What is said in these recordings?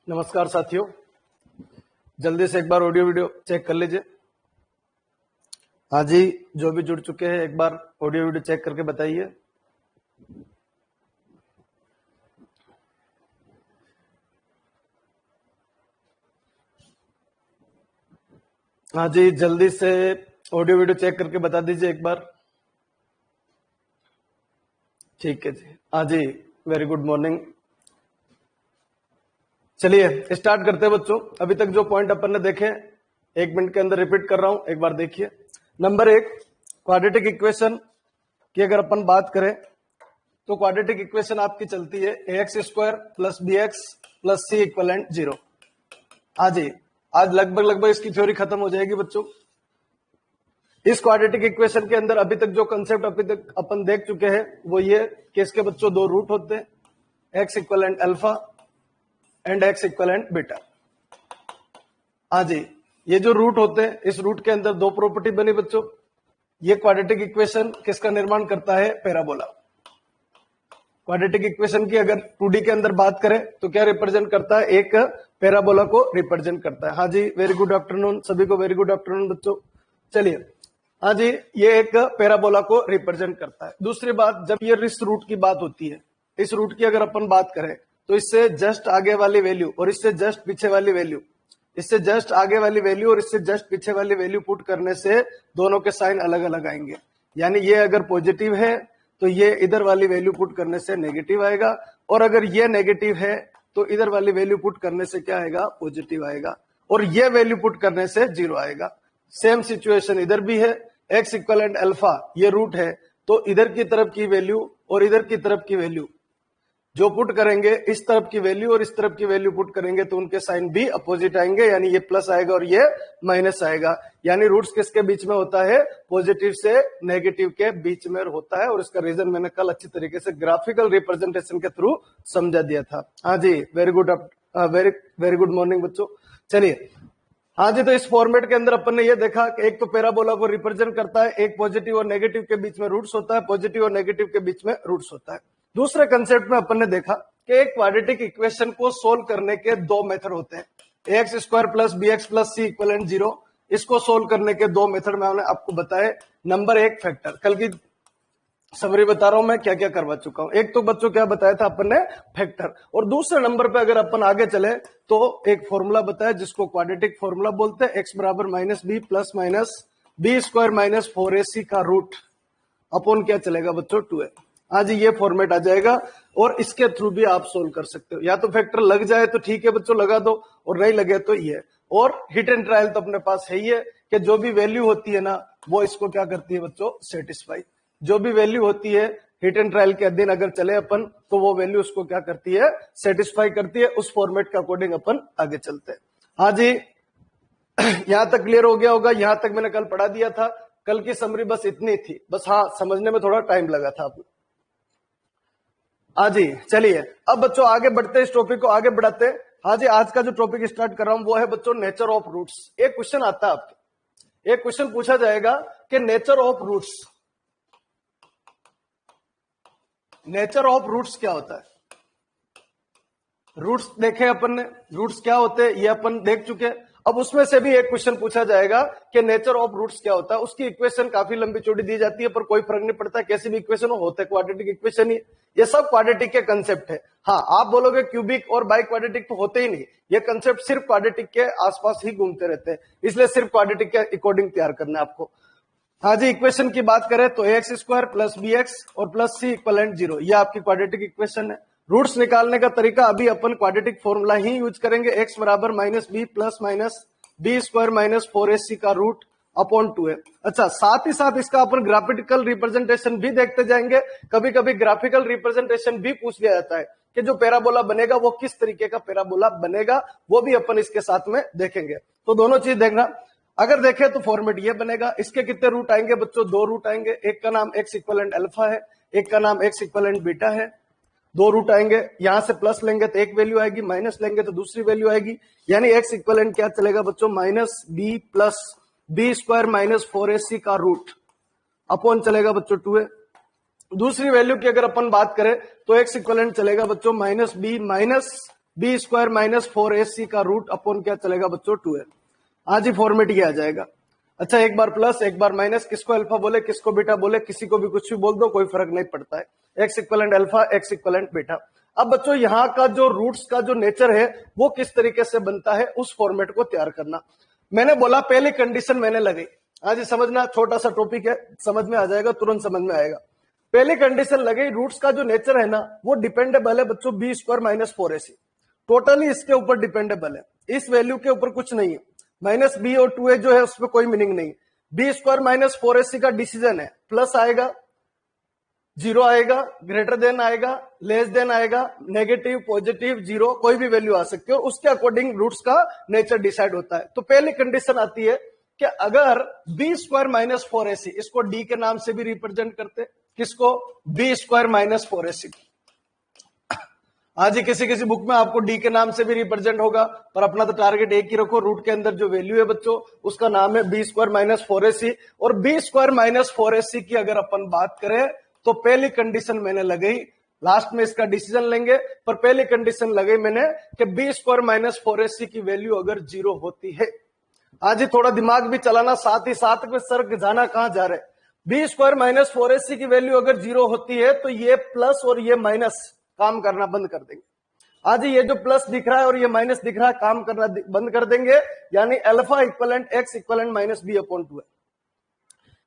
नमस्कार साथियों, जल्दी से एक बार ऑडियो वीडियो चेक कर लीजिए। हाँ जी, जो भी जुड़ चुके हैं एक बार ऑडियो वीडियो चेक करके बताइए। हाँ जी, जल्दी से ऑडियो वीडियो चेक करके बता दीजिए एक बार। ठीक है जी। हाँ जी, वेरी गुड मॉर्निंग। चलिए स्टार्ट करते हैं बच्चों। अभी तक जो पॉइंट अपन ने देखे 1 मिनट के अंदर रिपीट कर रहा हूं, एक बार देखिए। नंबर 1, क्वाड्रेटिक इक्वेशन की अगर अपन बात करें तो क्वाड्रेटिक इक्वेशन आपकी चलती है ax² plus bx plus c equivalent 0। हाँ जी, आज लगभग इसकी थ्योरी खत्म हो जाएगी बच्चों। इस क्वाड्रेटिक इक्वेशन के अंदर अभी तक जो कंसेप्ट अभी तक अपन देख चुके हैं वो ये कि इसके बच्चों 2 रूट होते हैं, x equivalent alpha and x equivalent beta. हाँ जी, ये जो रूट होते हैं इस रूट के अंदर 2 प्रॉपर्टी बनी बच्चों। ये क्वाड्रेटिक इक्वेशन किसका निर्माण करता है? पैराबोला। क्वाड्रेटिक इक्वेशन की अगर 2D के अंदर बात करें तो क्या रिप्रेजेंट करता है? एक पैराबोला को रिप्रेजेंट करता है। हाँ जी, वेरी गुड आफ्टरनून सभी को, वेरी गुड आफ्टरनून बच्चों। चलिए, हाँ जी, ये एक पैराबोला को रिप्रेजेंट करता है। दूसरी बात, जब ये इस रूट की बात होती है, इस रूट की अगर अपन बात करें तो इससे जस्ट आगे वाली वैल्यू और इससे जस्ट पीछे वाली वैल्यू, इससे जस्ट आगे वाली वैल्यू और इससे जस्ट पीछे वाली वैल्यू पुट करने से दोनों के साइन अलग अलग आएंगे। यानी ये अगर पॉजिटिव है तो ये इधर वाली वैल्यू पुट करने से नेगेटिव आएगा, और अगर ये नेगेटिव है तो इधर वाली वैल्यू पुट करने से क्या आएगा? पॉजिटिव आएगा, और ये वैल्यू पुट करने से 0 आएगा। सेम सिचुएशन इधर भी है। x इक्वलेंट अल्फा ये रूट है, तो इधर की तरफ की वैल्यू और इधर की तरफ की वैल्यू जो पुट करेंगे, इस तरफ की वैल्यू और इस तरफ की वैल्यू पुट करेंगे तो उनके साइन भी अपोजिट आएंगे, यानी ये प्लस आएगा और ये माइनस आएगा। यानी रूट्स किसके बीच में होता है? पॉजिटिव से नेगेटिव के बीच में होता है, और इसका रीजन मैंने कल अच्छी तरीके से ग्राफिकल रिप्रेजेंटेशन के थ्रू समझा दिया था। हाँ जी, वेरी गुड मॉर्निंग बच्चों। चलिए, हाँ जी, तो इस फॉर्मेट के अंदर अपन ने ये देखा कि एक तो पैराबोला को रिप्रेजेंट करता है, एक पॉजिटिव और नेगेटिव के बीच में रूट्स होता है, पॉजिटिव और नेगेटिव के बीच में रूट्स होता है। दूसरे कंसेप्ट में अपन ने देखा कि एक क्वाड्रेटिक इक्वेशन को सोल्व करने के 2 मेथड होते हैं, ax² plus bx plus c equivalent 0। इसको सोल्व करने के 2 मेथड मैंने आपको बताए। Number 1, factor. कल की समरी बता रहा हूं मैं क्या क्या करवा चुका हूं। एक तो बच्चों क्या बताया था अपन ने? फैक्टर। और दूसरे नंबर पे अगर अपन आगे चले तो एक फॉर्मूला बताया जिसको क्वाड्रेटिक फॉर्मूला बोलते हैं, x बराबर minus b plus minus b square minus 4ac का रूट अपॉन क्या चलेगा बच्चों? 2a। आज ये फॉर्मेट आ जाएगा, और इसके थ्रू भी आप सोल्व कर सकते हो। या तो फैक्टर लग जाए तो ठीक है बच्चों, लगा दो, और नहीं लगे तो ये। और हिट एंड ट्रायल तो अपने पास है ही है कि जो भी वैल्यू होती है ना वो इसको क्या करती है बच्चों? सेटिस्फाई। जो भी वैल्यू होती है हिट एंड ट्रायल के अधीन अगर चले अपन तो वो वैल्यू उसको क्या करती है? सेटिस्फाई करती है। उस फॉर्मेट के अकॉर्डिंग अपन आगे चलते हैं। हाँ जी, यहां तक क्लियर हो गया होगा। यहां तक मैंने कल पढ़ा दिया था। कल की समरी बस इतनी थी, बस हाँ समझने में थोड़ा टाइम लगा था आपको। हाँ जी, चलिए अब बच्चों आगे बढ़ते, इस टॉपिक को आगे बढ़ाते हैं। हाँ जी, आज का जो टॉपिक स्टार्ट कर रहा हूं वो है बच्चों नेचर ऑफ रूट्स। एक क्वेश्चन आता है आपके, एक क्वेश्चन पूछा जाएगा कि nature of roots, nature of roots क्या होता है? रूट्स देखे अपन ने, रूट्स क्या होते हैं ये अपन देख चुके। अब उसमें से भी एक क्वेश्चन पूछा जाएगा कि नेचर ऑफ रूट्स क्या होता है। उसकी इक्वेशन काफी लंबी चौड़ी दी जाती है, पर कोई फर्क नहीं पड़ता, कैसी भी इक्वेशन होते क्वाड्रेटिक इक्वेशन ही। ये सब क्वाड्रेटिक के कंसेप्ट है। हाँ, आप बोलोगे क्यूबिक और बाई क्वाड्रेटिक तो होते ही नहीं, ये कंसेप्ट सिर्फ क्वाड्रेटिक के आसपास ही घूमते रहते हैं, इसलिए सिर्फ क्वाड्रेटिक के अकॉर्डिंग तैयार करना है आपको। हाँ जी, इक्वेशन की बात करें तो ax² प्लस bx और प्लस c इक्वलेंट 0, ये आपकी क्वाड्रेटिक इक्वेशन है। रूट्स निकालने का तरीका अभी अपन क्वाड्रेटिक फॉर्मूला ही यूज करेंगे, x बराबर minus b plus minus b square minus 4ac का रूट अपॉन 2a। अच्छा, साथ ही साथ इसका अपन ग्राफिकल रिप्रेजेंटेशन भी देखते जाएंगे। कभी कभी ग्राफिकल रिप्रेजेंटेशन भी पूछ लिया जाता है कि जो पैराबोला बनेगा वो किस तरीके का पैराबोला बनेगा, वो भी अपन इसके साथ में देखेंगे। तो दोनों चीज देखना। अगर देखें तो फॉर्मेट ये बनेगा। इसके कितने रूट आएंगे बच्चों? 2 रूट आएंगे। एक का नाम x इक्वलेंट अल्फा है, एक का नाम x इक्वलेंट बीटा है। 2 रूट आएंगे, यहां से प्लस लेंगे तो एक वैल्यू आएगी, माइनस लेंगे तो दूसरी वैल्यू आएगी। यानी x इक्वलेंट क्या चलेगा बच्चों? Minus b plus b square minus 4ac का रूट अपॉन चलेगा बच्चों 2a। दूसरी वैल्यू की अगर अपन बात करें तो x इक्वलेंट चलेगा बच्चों minus b minus b square minus 4ac का रूट अपॉन क्या चलेगा बच्चों 2a। आज ही फॉर्मेट ये आ जाएगा। अच्छा, एक बार प्लस एक बार माइनस, किसको अल्फा बोले किसको बीटा बोले, किसी को भी कुछ भी बोल दो, कोई फर्क नहीं पड़ता है। X equivalent alpha, x equivalent beta. अब बच्चों यहाँ का जो रूट्स का जो नेचर है वो किस तरीके से बनता है, उस फॉर्मेट को तैयार करना। मैंने बोला पहली कंडीशन मैंने लगाई, आज समझना, छोटा सा टॉपिक है, समझ में आ जाएगा, तुरंत समझ में आएगा। पहली कंडीशन लगी, रूट्स का जो नेचर है ना वो डिपेंडेबल है बच्चों B square minus 4ac, totally इसके ऊपर डिपेंडेबल है, इस वैल्यू के ऊपर कुछ नहीं है। माइनस बी और 2a जो है उसमें कोई मीनिंग नहीं। बी स्क्वायर माइनस 4ac का डिसीजन है, प्लस आएगा, जीरो आएगा, ग्रेटर देन आएगा, लेस देन आएगा, नेगेटिव पॉजिटिव जीरो, कोई भी वैल्यू आ सकती है, उसके अकॉर्डिंग रूट्स का नेचर डिसाइड होता है। तो पहली कंडीशन आती है कि अगर बी स्क्वायर माइनस 4ac, इसको डी के नाम से भी रिप्रेजेंट करते, किसको, बी स्क्वायर माइनस 4ac। आज ही किसी किसी बुक में आपको डी के नाम से भी रिप्रेजेंट होगा, पर अपना तो टारगेट एक ही रखो, रूट के अंदर जो वैल्यू है बच्चों उसका नाम है बी स्क्वायर माइनस 4ac। और बी स्क्वायर माइनस 4ac की अगर अपन बात करें तो पहली कंडीशन मैंने लगाई, लास्ट में इसका डिसीजन लेंगे, पर पहली कंडीशन लगाई मैंने कि बी स्क्वायर माइनस 4ac की वैल्यू अगर जीरो होती है। आज ही थोड़ा दिमाग भी चलाना, साथ ही साथ में सर जाना कहां जा रहे। बी स्क्वायर माइनस 4ac की वैल्यू अगर जीरो होती है तो ये प्लस और ये माइनस काम करना बंद कर देंगे। आज ये जो प्लस दिख रहा है और ये माइनस दिख रहा है काम करना बंद कर देंगे, यानी alpha equivalent x equivalent minus B upon 2 है,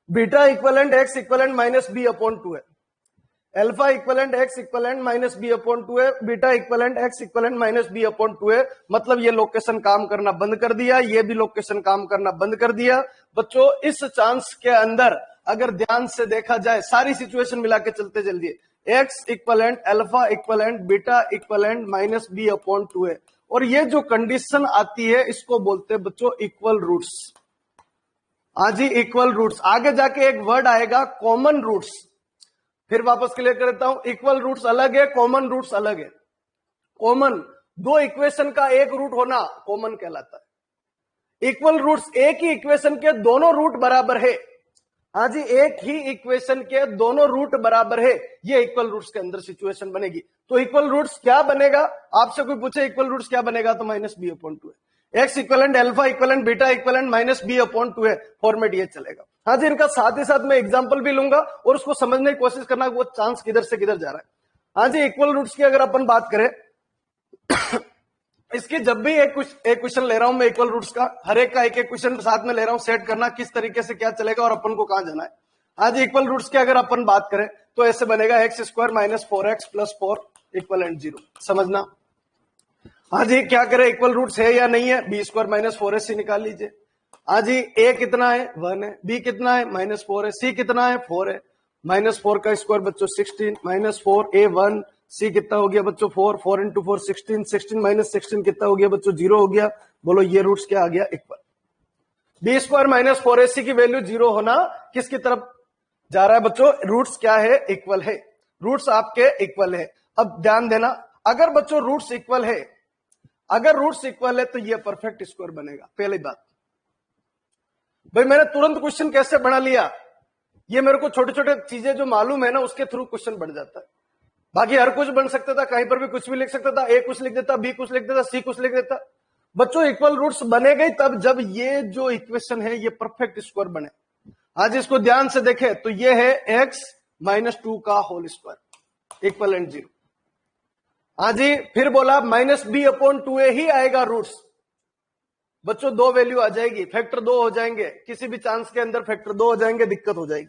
beta equivalent x equivalent minus B upon 2 है, alpha equivalent x equivalent minus B upon 2 है, beta equivalent x equivalent minus B upon 2 है। मतलब ये लोकेशन काम करना बंद कर दिया, ये भी लोकेशन काम करना बंद कर दिया। बच्चों इस चांस के अंदर अगर ध्यान से देखा जाए, सारी सिचुएशन मिला के चलते जल्दी, x equivalent alpha equivalent beta equivalent minus B upon 2 है, और ये जो कंडीशन आती है इसको बोलते हैं बच्चों इक्वल रूट्स। आज ही इक्वल रूट्स, आगे जाके एक वर्ड आएगा कॉमन रूट्स, फिर वापस क्लियर कर देता हूं, इक्वल रूट्स अलग है, कॉमन रूट्स अलग है। कॉमन, दो इक्वेशन का एक रूट होना कॉमन कहलाता है। इक्वल रूट्स, एक ही इक्वेशन के दोनों रूट बराबर है। हाँ जी, एक ही इक्वेशन के दोनों रूट बराबर है, ये इक्वल रूट्स के अंदर सिचुएशन बनेगी। तो इक्वल रूट्स क्या बनेगा, आपसे कोई पूछे इक्वल रूट्स क्या बनेगा तो माइनस बी अपॉन 2 है, x equivalent alpha equivalent beta equivalent minus B upon 2 है, फॉर्मेट ये चलेगा। हाँ जी, इनका साथ ही साथ मैं एग्जांपल भी लूंगा और उसको समझने की कोशिश करना वो चांस किधर से किधर जा रहा है। हाँ जी, इक्वल रूट्स की अगर अपन बात करें इसकी जब भी एक क्वेश्चन ले रहा हूं मैं इक्वल रूट्स का, हर एक का एक क्वेश्चन साथ में ले रहा हूं, सेट करना किस तरीके से क्या चलेगा और अपन को कहां जाना है। आज इक्वल रूट्स की अगर अपन बात करें तो ऐसे बनेगा x square minus 4x plus 4 equivalent 0, समझना। आज ये क्या करें, इक्वल रूट्स है या नहीं है, बी स्क्वायर माइनस 4ac निकाल लीजिए। आज ए कितना है 1 है, बी कितना है माइनस 4 है, सी कितना है 4 है, माइनस 4 का स्क्वायर बच्चों 16, माइनस 4 a1, सी कितना हो गया बच्चों 4, 4 इंटू 4 16, 16 माइनस 16 कितना हो गया बच्चों 0 हो गया। बोलो ये रूट्स क्या आ गया, equal. B square minus 4ac की वैल्यू 0 होना किसकी तरफ जा रहा है बच्चों, रूट्स क्या है, इक्वल है, रूट्स आपके इक्वल है। अब ध्यान देना, अगर बच्चों रूट्स इक्वल है, अगर रूट्स इक्वल है तो ये परफेक्ट स्क्वायर बनेगा। पहली बात भाई, मैंने तुरंत क्वेश्चन कैसे बना लिया, ये मेरे को छोटे छोटे चीजें जो मालूम है ना उसके थ्रू क्वेश्चन बन जाता है। बाकी हर कुछ बन सकता था, कहीं पर भी कुछ भी लिख सकता था, ए कुछ लिख देता, बी कुछ लिख देता, सी कुछ लिख देता। बच्चों इक्वल रूट्स बनेगा तब जब ये जो इक्वेशन है ये परफेक्ट स्क्वायर बने। आज इसको ध्यान से देखें तो ये है एक्स माइनस 2 का होल स्क्वायर इक्वलेंट 0। आज ही फिर बोला माइनस बी अपॉन 2a ही आएगा रूट्स। बच्चों दो वैल्यू आ जाएगी, फैक्टर 2 हो जाएंगे, किसी भी चांस के अंदर फैक्टर 2 हो जाएंगे, दिक्कत हो जाएगी।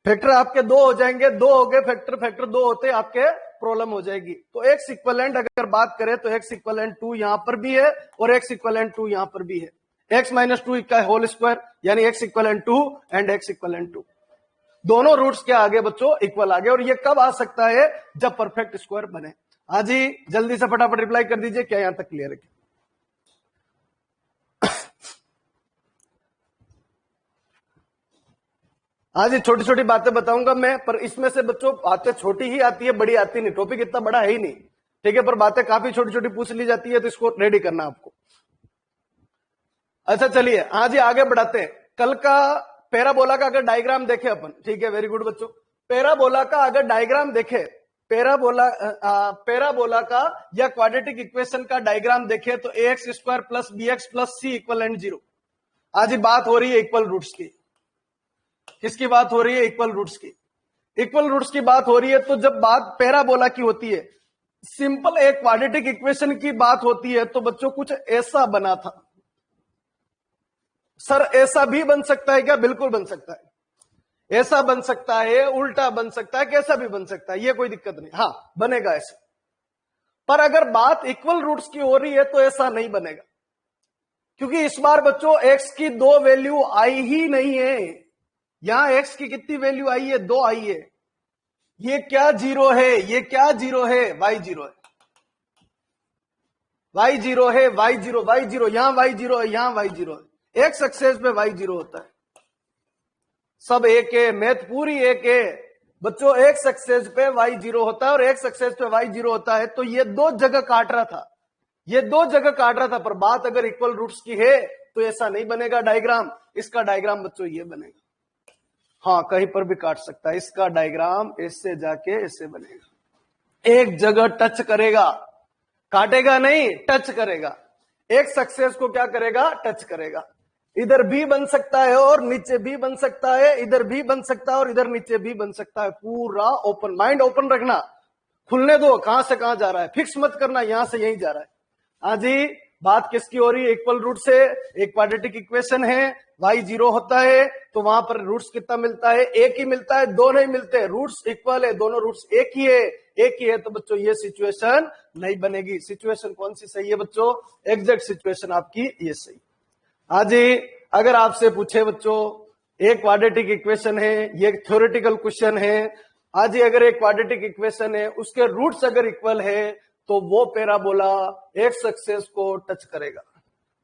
फैक्टर आपके 2 हो जाएंगे, 2 हो गए फैक्टर 2 होते आपके प्रॉब्लम हो जाएगी। तो एक्स इक्वलेंट अगर बात करें तो एक्स इक्वलेंट 2 यहां पर भी है और एक्स इक्वलेंट 2 यहां पर भी है। एक्स माइनस 2 का होल स्क्वायर यानी x equivalent 2 and x equivalent 2, दोनों रूट्स के आगे बच्चों इक्वल आ गए। और ये कब आ सकता है, जब परफेक्ट स्क्वायर बने। आज ही जल्दी से फटाफट रिप्लाई कर दीजिए, क्या यहां तक क्लियर है? आज ये छोटी छोटी बातें बताऊंगा मैं, पर इसमें से बच्चों बातें छोटी ही आती है, बड़ी आती नहीं। टॉपिक इतना बड़ा है ही नहीं, ठीक है, पर बातें काफी छोटी छोटी पूछ ली जाती है, तो इसको रेडी करना आपको। अच्छा चलिए आज ही आगे बढ़ाते हैं। कल का पैराबोला का अगर डायग्राम देखे अपन, ठीक है, वेरी गुड बच्चों, पैराबोला का अगर डायग्राम देखे पैराबोला का या क्वाड्रेटिक इक्वेशन का डायग्राम देखें तो ax square plus bx plus c equal and 0। आज ही बात हो रही है इक्वल रूट्स की। किसकी बात हो रही है? इक्वल रूट्स की। इक्वल रूट्स की बात हो रही है तो जब बात पैराबोला की होती है, सिंपल एक क्वाड्रेटिक इक्वेशन की बात होती है तो बच्चों कुछ ऐसा बना था। सर ऐसा भी बन सकता है क्या? बिल्कुल बन सकता है। ऐसा बन सकता है, उल्टा बन सकता है, कैसा भी बन सकता है, ये कोई दिक्कत नहीं। हाँ बनेगा ऐसा। पर अगर बात इक्वल रूट्स की हो रही है तो ऐसा नहीं बनेगा, क्योंकि इस बार बच्चों एक्स की दो वैल्यू आई ही नहीं है। यहां एक्स की कितनी वैल्यू आई है? 2 आई है। ये क्या जीरो है? ये क्या जीरो है? वाई जीरो है। वाई जीरो है, वाई जीरो, वाई जीरो, यहां वाई जीरो है, यहां वाई जीरो है। एक्स एक्सेस पे वाई जीरो होता है। सब एक है, मैथ पूरी एक है बच्चों। एक्स एक्सेस पे वाई जीरो होता है और एक्स एक्सेस पे वाई जीरो होता है। तो ये दो जगह काट रहा था, ये दो जगह काट रहा था। पर बात अगर इक्वल रूट्स की है तो ऐसा नहीं बनेगा डायग्राम। इसका डायग्राम बच्चों ये बनेगा। हाँ कहीं पर भी काट सकता है। इसका डायग्राम ऐसे जाके ऐसे बनेगा, एक जगह टच करेगा, काटेगा नहीं, टच करेगा। एक सक्सेस को क्या करेगा? टच करेगा। इधर भी बन सकता है और नीचे भी बन सकता है, इधर भी बन सकता है और इधर नीचे भी बन सकता है। पूरा ओपन, माइंड ओपन रखना, खुलने दो। कहां से कहां जा रहा है फिक्स मत करना, यहां से यहीं जा रहा है। हाँ जी, बात किसकी हो रही है? इक्वल रूट से। एक क्वाड्रेटिक इक्वेशन है, y जीरो होता है तो वहां पर रूट्स कितना मिलता है? एक ही मिलता है, दो नहीं मिलते। रूट्स इक्वल है, दोनों रूट्स एक ही है, एक ही है। तो बच्चों ये सिचुएशन नहीं बनेगी। सिचुएशन कौन सी सही है बच्चों? एग्जैक्ट सिचुएशन आपकी ये सही। हाँ जी, अगर आपसे पूछे बच्चों एक क्वाड्रेटिक इक्वेशन है, ये थ्योरेटिकल क्वेश्चन है। हाँ जी, अगर एक क्वाड्रेटिक इक्वेशन है, उसके रूट्स अगर इक्वल है तो वो पैराबोला एक्स एक्सेस को टच करेगा।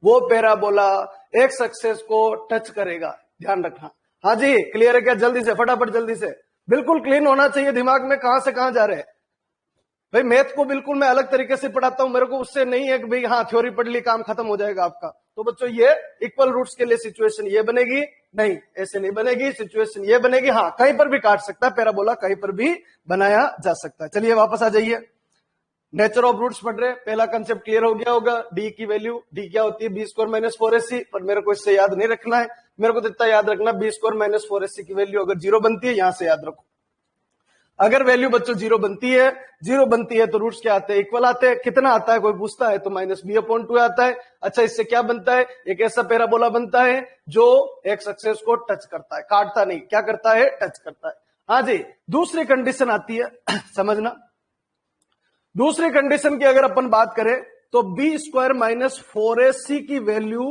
वो पैराबोला एक्स एक्सेस को टच करेगा, ध्यान रखना। हाँ जी, क्लियर है क्या? जल्दी से, फटाफट जल्दी से, बिल्कुल क्लीन होना चाहिए दिमाग में कहां से कहां जा रहे हैं। भाई मैथ को बिल्कुल मैं अलग तरीके से पढ़ाता हूं, मेरे को उससे नहीं है कि भाई हाँ थ्योरी पढ़ ली काम खत्म हो जाएगा आपका। तो बच्चों ये इक्वल रूट्स के लिए सिचुएशन ये बनेगी नहीं, ऐसे नहीं बनेगी। सिचुएशन ये बनेगी, हाँ कहीं पर भी काट सकता है पैराबोला, कहीं पर भी बनाया जा सकता है। चलिए वापस आ जाइए, नेचर ऑफ रूट्स पढ़ रहे। पहला कंसेप्ट क्लियर हो गया होगा। डी की वैल्यू, डी क्या होती है? B square minus 4ac। पर मेरे को इससे याद नहीं रखना है, मेरे को तो इतना याद रखना, बी स्क्वायर माइनस 4ac की वैल्यू अगर 0 बनती है, यहां से याद रखो। अगर वैल्यू बच्चों 0 बनती है, 0 बनती है तो रूट्स क्या आते हैं? इक्वल आते हैं। कितना आता है कोई पूछता है तो -b/2 आता है। अच्छा, इससे क्या बनता है? एक ऐसा पैराबोला बनता है जो एक्स एक्सेस को टच करता है, काटता नहीं। क्या करता है? टच करता है। हाँ जी, दूसरी कंडीशन आती है समझना। दूसरी कंडीशन की अगर अपन बात करें तो बी स्क्वायर माइनस 4ac की वैल्यू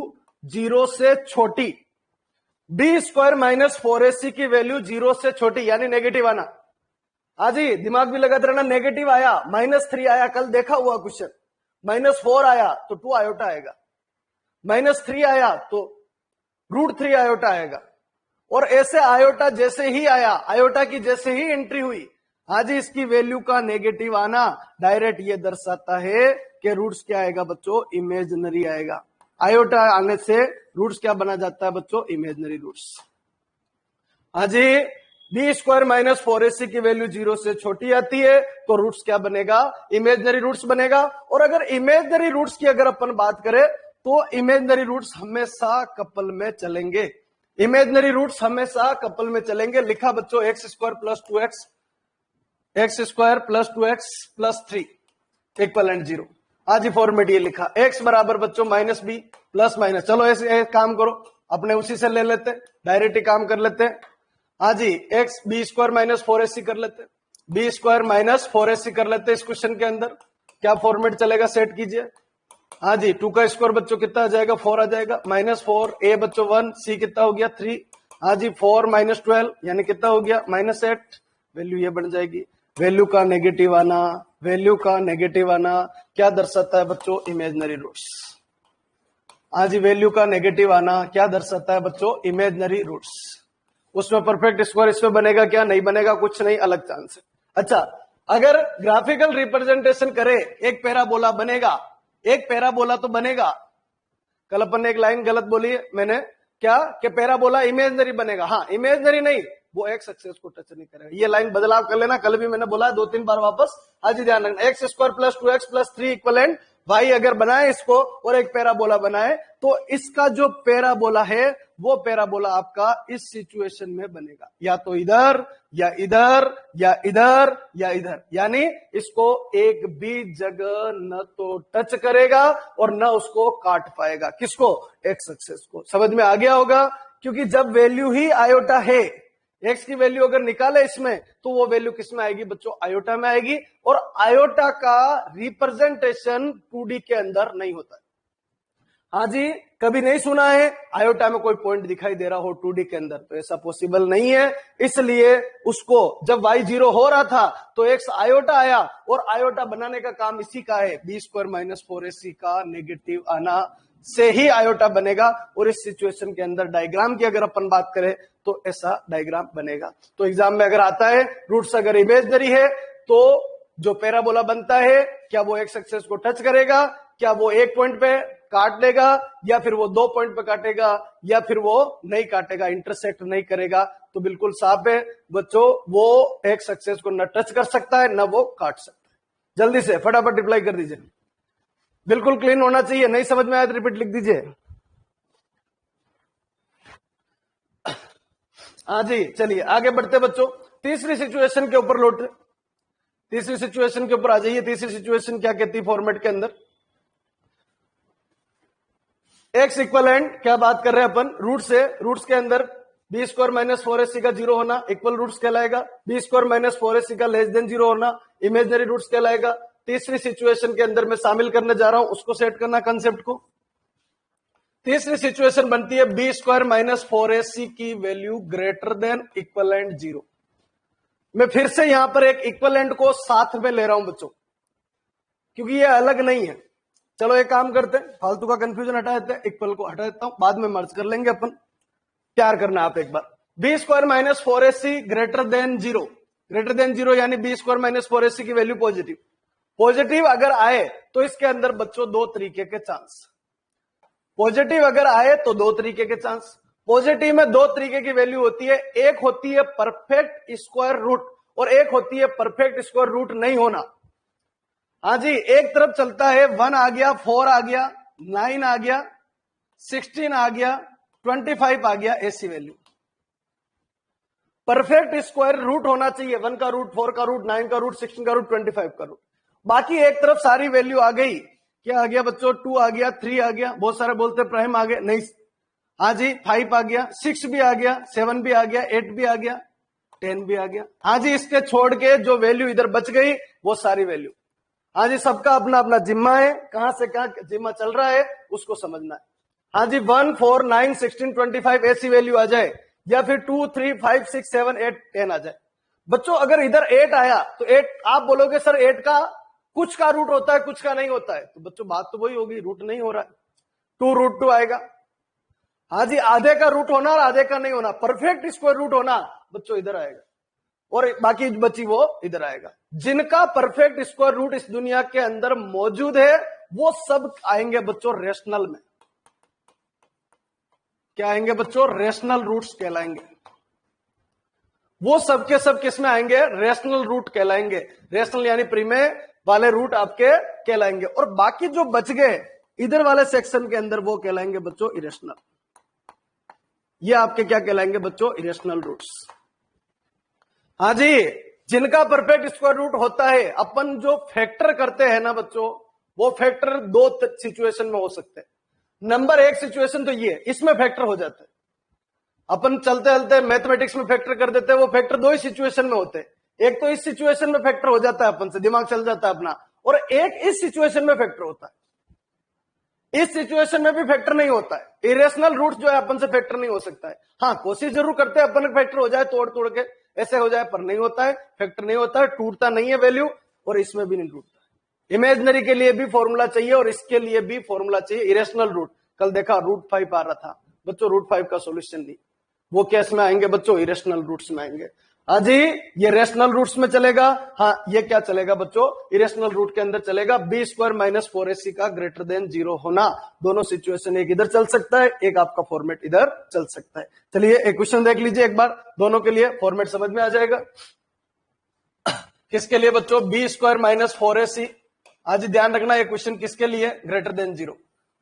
0 से छोटी, बी स्क्वायर माइनस 4ac की वैल्यू 0 से छोटी यानी नेगेटिव आना। हाँ जी, दिमाग भी लगाते रहना। नेगेटिव आया, -3 आया, कल देखा हुआ क्वेश्चन। -4 आया तो 2 आयोटा आएगा, -3 आया तो √3 आयोटा आएगा। और ऐसे आयोटा जैसे ही आया, आयोटा की जैसे ही एंट्री हुई, हाँ जी, इसकी वैल्यू का नेगेटिव आना डायरेक्ट ये दर्शाता है कि रूट्स क्या आएगा बच्चों? इमेजिनरी आएगा। आयोटा आने से रूट्स क्या बना जाता है बच्चों? Imaginary roots. हाँ जी, बी स्क्वायर माइनस 4ac की वैल्यू 0 से छोटी आती है तो रूट्स क्या बनेगा? इमेजिनरी रूट्स बनेगा। और अगर इमेजिनरी रूट्स की अगर अपन बात करें तो इमेजिनरी रूट्स हमेशा कपल में चलेंगे। इमेजिनरी रूट्स हमेशा कपल में चलेंगे। लिखा बच्चों X square plus 2x, x square plus 2x plus 3 equal and 0। आज ही फॉर्मेट ये लिखा, x बराबर बच्चों -b प्लस माइनस। चलो ऐसे काम करो, अपने उसी से ले लेते, डायरेक्ट ही काम कर लेते हैं। हाँ जी, x b square minus 4ac कर लेते, बी स्क्वायर माइनस 4ac कर लेते। इस क्वेश्चन के अंदर क्या फॉर्मेट चलेगा? सेट कीजिए। हाँ जी, 2 का स्क्वायर बच्चों कितना आ जाएगा? 4 आ जाएगा। -4, a बच्चों 1, c कितना हो गया? 3। हाँ जी, 4 - 12 यानी कितना हो गया? -8। वैल्यू ये बन जाएगी। वैल्यू का नेगेटिव आना, वैल्यू का नेगेटिव आना क्या दर्शाता है बच्चों? Imaginary roots. हाँ जी, वैल्यू का नेगेटिव आना क्या दर्शाता है बच्चों? Imaginary roots. उसमें परफेक्ट स्क्वायर इसमें बनेगा क्या? नहीं बनेगा, कुछ नहीं, अलग चांस है। अच्छा, अगर ग्राफिकल रिप्रेजेंटेशन करे, एक पैराबोला बनेगा, एक पैराबोला तो बनेगा। कल अपन ने एक लाइन गलत बोली है मैंने, क्या? कि पैराबोला इमेजिनरी बनेगा। हाँ, इमेजिनरी नहीं, वो एक्स एक्सेस को टच नहीं करेगा। ये लाइन बदलाव कर लेना, कल भी मैंने बोला 2-3 बार वापस, आज ही ध्यान रखना। X square plus 2x plus 3 equivalent y अगर बनाए इसको और एक पैराबोला बनाए तो इसका जो पैराबोला है वो पैराबोला आपका इस सिचुएशन में बनेगा, या तो इधर या इधर या इधर या इधर, यानी इसको एक भी जगह न तो टच करेगा और न उसको काट पाएगा। किसको? एक्स एक्सेस को। समझ में आ गया होगा, क्योंकि जब वैल्यू ही आयोटा है, एक्स की वैल्यू अगर निकाले इसमें तो वो वैल्यू किस में आएगी बच्चों? आयोटा में आएगी। और आयोटा का रिप्रेजेंटेशन 2D के अंदर नहीं होता है। हाँ जी, कभी नहीं सुना है आयोटा में कोई पॉइंट दिखाई दे रहा हो 2D के अंदर? तो ऐसा पॉसिबल नहीं है। इसलिए उसको जब y 0 हो रहा था तो x आयोटा आया, और आयोटा बनाने का काम इसी का है, b² - 4ac का नेगेटिव आना से ही आयोटा बनेगा। और इस सिचुएशन के अंदर डायग्राम की अगर अपन बात करें तो ऐसा डायग्राम बनेगा। तो एग्जाम में अगर आता है रूट्स अगर इमेजनरी है तो जो पैराबोला बनता है क्या वो एक्स एक्सेस को टच करेगा? क्या वो एक पॉइंट पे काट देगा, या फिर वो 2 पॉइंट पे काटेगा, या फिर वो नहीं काटेगा, इंटरसेक्ट नहीं करेगा? तो बिल्कुल साफ है बच्चों, वो एक्स एक्सेस को न टच कर सकता है न वो काट सकता है। जल्दी से फटाफट रिप्लाई कर दीजिए, बिल्कुल क्लीन होना चाहिए। नहीं समझ में आया तो रिपीट लिख दीजिए। हाँ जी, चलिए आगे बढ़ते बच्चों। तीसरी सिचुएशन के ऊपर लौट, तीसरी सिचुएशन के ऊपर आ जाइए। तीसरी सिचुएशन क्या कहती है फॉर्मेट के अंदर? एक्स इक्वलेंट क्या बात कर रहे हैं अपन? रूट से, रूट्स के अंदर b² - 4ac का 0 होना इक्वल रूट्स कहलाएगा, b² - 4ac का लेस देन 0 होना इमेजनरी रूट्स कहलाएगा। तीसरी सिचुएशन के अंदर मैं शामिल करने जा रहा हूं, उसको सेट करना कंसेप्ट को। तीसरी सिचुएशन बनती है b² - 4ac की वैल्यू ग्रेटर देन इक्वलेंट 0। मैं फिर से यहां पर एक इक्वलेंट को साथ में ले रहा हूं बच्चों, क्योंकि ये अलग नहीं है। चलो एक काम करते हैं, फालतू का कंफ्यूजन हटा देते हैं, इक्वल को हटा देता हूं, बाद में मर्ज कर लेंगे अपन। प्यार करना आप एक बार, b² - 4ac greater then 0, greater than 0 यानी b² - 4ac की वैल्यू पॉजिटिव। पॉजिटिव अगर आए तो इसके अंदर बच्चों दो तरीके के चांस, पॉजिटिव अगर आए तो दो तरीके के चांस। पॉजिटिव में दो तरीके की वैल्यू होती है, एक होती है परफेक्ट स्क्वायर रूट और एक होती है परफेक्ट स्क्वायर रूट नहीं होना। हाँ जी, एक तरफ चलता है 1 आ गया, 4 आ गया, 9 आ गया, 16 आ गया, 25 आ गया, ऐसी वैल्यू। परफेक्ट स्क्वायर रूट होना चाहिए 1 का रूट, 4 का रूट, 9 का रूट, 16 का रूट, 25 का रूट। बाकी एक तरफ सारी वैल्यू आ गई, क्या आ गया बच्चों? 2 आ गया, 3 आ गया, बहुत सारे बोलते प्राइम आ गए, नहीं। हाँ जी, 5 आ गया, 6 भी आ गया, 7 भी आ गया, 8 भी आ गया, 10 भी आ गया। हाँ जी, इसके छोड़ के जो वैल्यू इधर बच गई वो सारी वैल्यू। हाँ जी, सबका अपना अपना जिम्मा है, कहां से कहां जिम्मा चल रहा है उसको समझना है। हाँ जी, 1, 4, 9, 16, 25 ऐसी वैल्यू आ जाए, या फिर 2, 3, 5, 6, 7, 8, 10 आ जाए। बच्चों अगर इधर 8 आया तो 8 आप बोलोगे सर 8 का कुछ का रूट होता है कुछ का नहीं होता है, तो बच्चों बात तो वही होगी, रूट नहीं हो रहा है, 2√2 आएगा। हाँ जी, आधे का रूट होना और आधे का नहीं होना, परफेक्ट स्क्वायर रूट होना बच्चों इधर आएगा और बाकी बची वो इधर आएगा। जिनका परफेक्ट स्क्वायर रूट इस दुनिया के अंदर मौजूद है वो सब आएंगे बच्चों रेशनल में। क्या आएंगे बच्चों? रेशनल रूट्स कहलाएंगे। वो सब के सब किस में आएंगे? रेशनल रूट कहलाएंगे। रेशनल यानी प्रीमे वाले रूट आपके कहलाएंगे, और बाकी जो बच गए इधर वाले सेक्शन के अंदर वो कहलाएंगे बच्चों इरेशनल। ये आपके क्या कहलाएंगे बच्चों? Irrational roots. हाँ जी, जिनका परफेक्ट स्क्वायर रूट होता है, अपन जो फैक्टर करते हैं ना बच्चों, वो फैक्टर दो सिचुएशन में हो सकते हैं। नंबर 1 सिचुएशन तो ये, इसमें फैक्टर हो जाता है। अपन चलते चलते मैथमेटिक्स में फैक्टर कर देते हैं, वो फैक्टर दो ही सिचुएशन में होते हैं। एक तो इस सिचुएशन में फैक्टर हो जाता है अपन से, दिमाग चल जाता है अपना, और एक इस सिचुएशन में फैक्टर होता है। इस सिचुएशन में भी फैक्टर नहीं होता है। इरेशनल रूट जो है अपन से फैक्टर नहीं हो सकता है। हाँ, कोशिश जरूर करते हैं अपन फैक्टर हो जाए, तोड़ तोड़ के ऐसे हो जाए, पर नहीं होता है, फैक्टर नहीं होता है, टूटता नहीं है वैल्यू, और इसमें भी नहीं टूटता है। इमेजनरी के लिए भी फॉर्मूला चाहिए और इसके लिए भी फॉर्मूला चाहिए। इरेशनल रूट कल देखा √5 आ रहा था बच्चों, √5 का सोल्यूशन नहीं, वो केस में आएंगे बच्चों, इरेशनल रूट्स में आएंगे। हाँ जी, ये रेशनल रूट्स में चलेगा। हाँ, ये क्या चलेगा बच्चों, इरेशनल रूट के अंदर चलेगा। बी स्क्वायर माइनस 4ac का ग्रेटर देन 0 होना। दोनों सिचुएशन, एक इधर चल सकता है, एक आपका फॉर्मेट इधर चल सकता है। चलिए एक क्वेश्चन देख लीजिए एक बार, दोनों के लिए फॉर्मेट समझ में आ जाएगा। किसके लिए बच्चों, बी स्क्वायर माइनस 4ac। आज ध्यान रखना ये क्वेश्चन किसके लिए, ग्रेटर देन 0।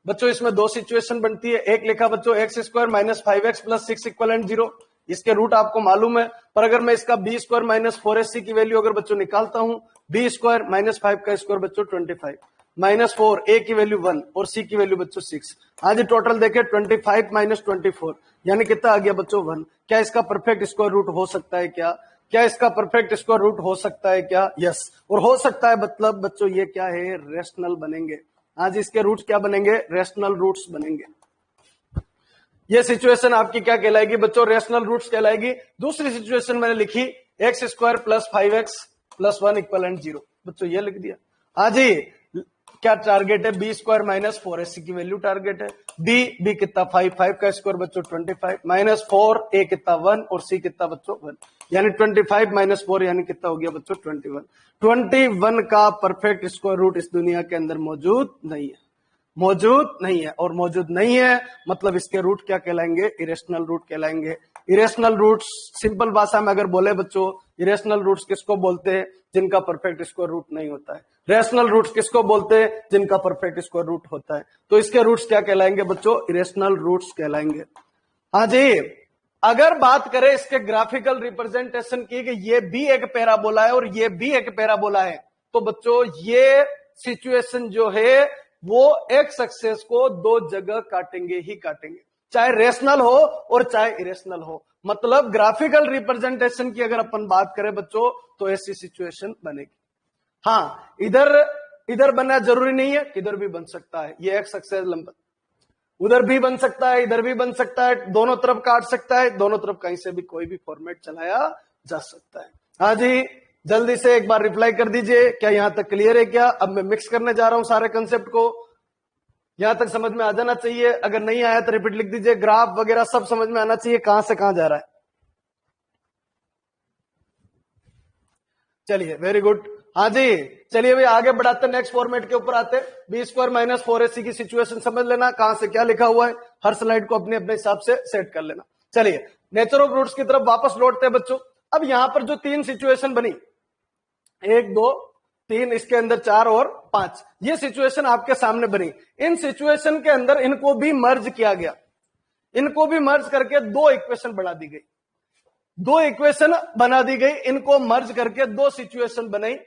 बच्चों इसमें दो सिचुएशन बनती है, एक लिखा बच्चों X square minus 5x plus 6 equal 0। इसके रूट आपको मालूम है, पर अगर मैं इसका बी स्क्वायर माइनस 4ac की वैल्यू अगर बच्चों निकालता हूं, बी स्क्वायर माइनस 5 का स्क्वायर बच्चों 25 माइनस 4, a की वैल्यू 1 और c की वैल्यू बच्चों 6। आज टोटल देखे 25 माइनस 24 यानी कितना आ गया बच्चों 1। क्या इसका परफेक्ट स्क्वायर रूट हो सकता है क्या, क्या इसका परफेक्ट स्क्वायर रूट हो सकता है क्या, यस। और हो सकता है मतलब बच्चों ये क्या है, रेशनल बनेंगे। आज इसके रूट्स क्या बनेंगे, रेशनल रूट्स बनेंगे। ये सिचुएशन आपकी क्या कहलाएगी बच्चों, रेशनल रूट्स कहलाएगी। दूसरी सिचुएशन मैंने लिखी x square plus 5x plus 1 equal 0। बच्चों ये लिख दिया। हाँ जी, क्या टारगेट है, बी स्क्वायर माइनस 4ac की वैल्यू टारगेट है। बी कितना 5 का स्क्वायर बच्चों 25 माइनस 4, a कितना 1 और c कितना बच्चों 1, यानी 25 माइनस 4 यानी कितना हो गया बच्चों 21। 21 का परफेक्ट स्क्वायर रूट इस दुनिया के अंदर मौजूद नहीं है, मौजूद नहीं है। और मौजूद नहीं है मतलब इसके रूट क्या कहलाएंगे, इरेशनल रूट कहलाएंगे। इरेशनल रूट्स सिंपल भाषा में अगर बोले बच्चों, इरेशनल रूट्स किसको बोलते हैं, जिनका परफेक्ट स्क्वायर रूट नहीं होता है। रेशनल रूट्स किसको बोलते हैं, जिनका परफेक्ट स्क्वायर रूट होता है। तो इसके रूट्स क्या कहलाएंगे बच्चों, इरेशनल रूट्स कहलाएंगे। हाँ जी, अगर बात करें इसके ग्राफिकल रिप्रेजेंटेशन की कि ये भी एक पैराबोला है और ये भी एक पैराबोला है, तो बच्चों ये सिचुएशन जो है वो एक्स एक्सिस को दो जगह काटेंगे ही काटेंगे, चाहे रेशनल हो और चाहे इरेशनल हो। मतलब ग्राफिकल रिप्रेजेंटेशन की अगर अपन बात करें बच्चों तो ऐसी सिचुएशन बनेगी। हाँ, इधर बनना जरूरी नहीं है, इधर भी बन सकता है। ये एक्स एक्सिस लंबा उधर भी बन सकता है, इधर भी बन सकता है, दोनों तरफ काट सकता है, दोनों तरफ कहीं से भी कोई भी फॉर्मेट चलाया जा सकता है। हाँ जी, जल्दी से एक बार रिप्लाई कर दीजिए, क्या यहां तक क्लियर है क्या। अब मैं मिक्स करने जा रहा हूं सारे कंसेप्ट को, यहां तक समझ में आ जाना चाहिए। अगर नहीं आया तो रिपीट लिख दीजिए, ग्राफ वगैरह सब समझ में आना चाहिए कहां से कहां जा रहा है। चलिए वेरी गुड। हाँ जी, चलिए भाई आगे बढ़ाते हैं, नेक्स्ट फॉर्मेट के ऊपर आते। बी स्क्वायर माइनस 4ac की सिचुएशन समझ लेना, कहां से क्या लिखा हुआ है, हर स्लाइड को अपने अपने हिसाब से सेट कर लेना। चलिए नेचर ऑफ रूट्स की तरफ वापस लौटते हैं बच्चों। अब यहां पर जो तीन सिचुएशन बनी, 1 2 3, इसके अंदर 4 और 5, ये सिचुएशन आपके सामने बनी। इन सिचुएशन के अंदर इनको भी मर्ज किया गया, इनको भी मर्ज करके दो इक्वेशन बढ़ा दी गई, दो इक्वेशन बना दी गई, इनको मर्ज करके दो सिचुएशन बनाई।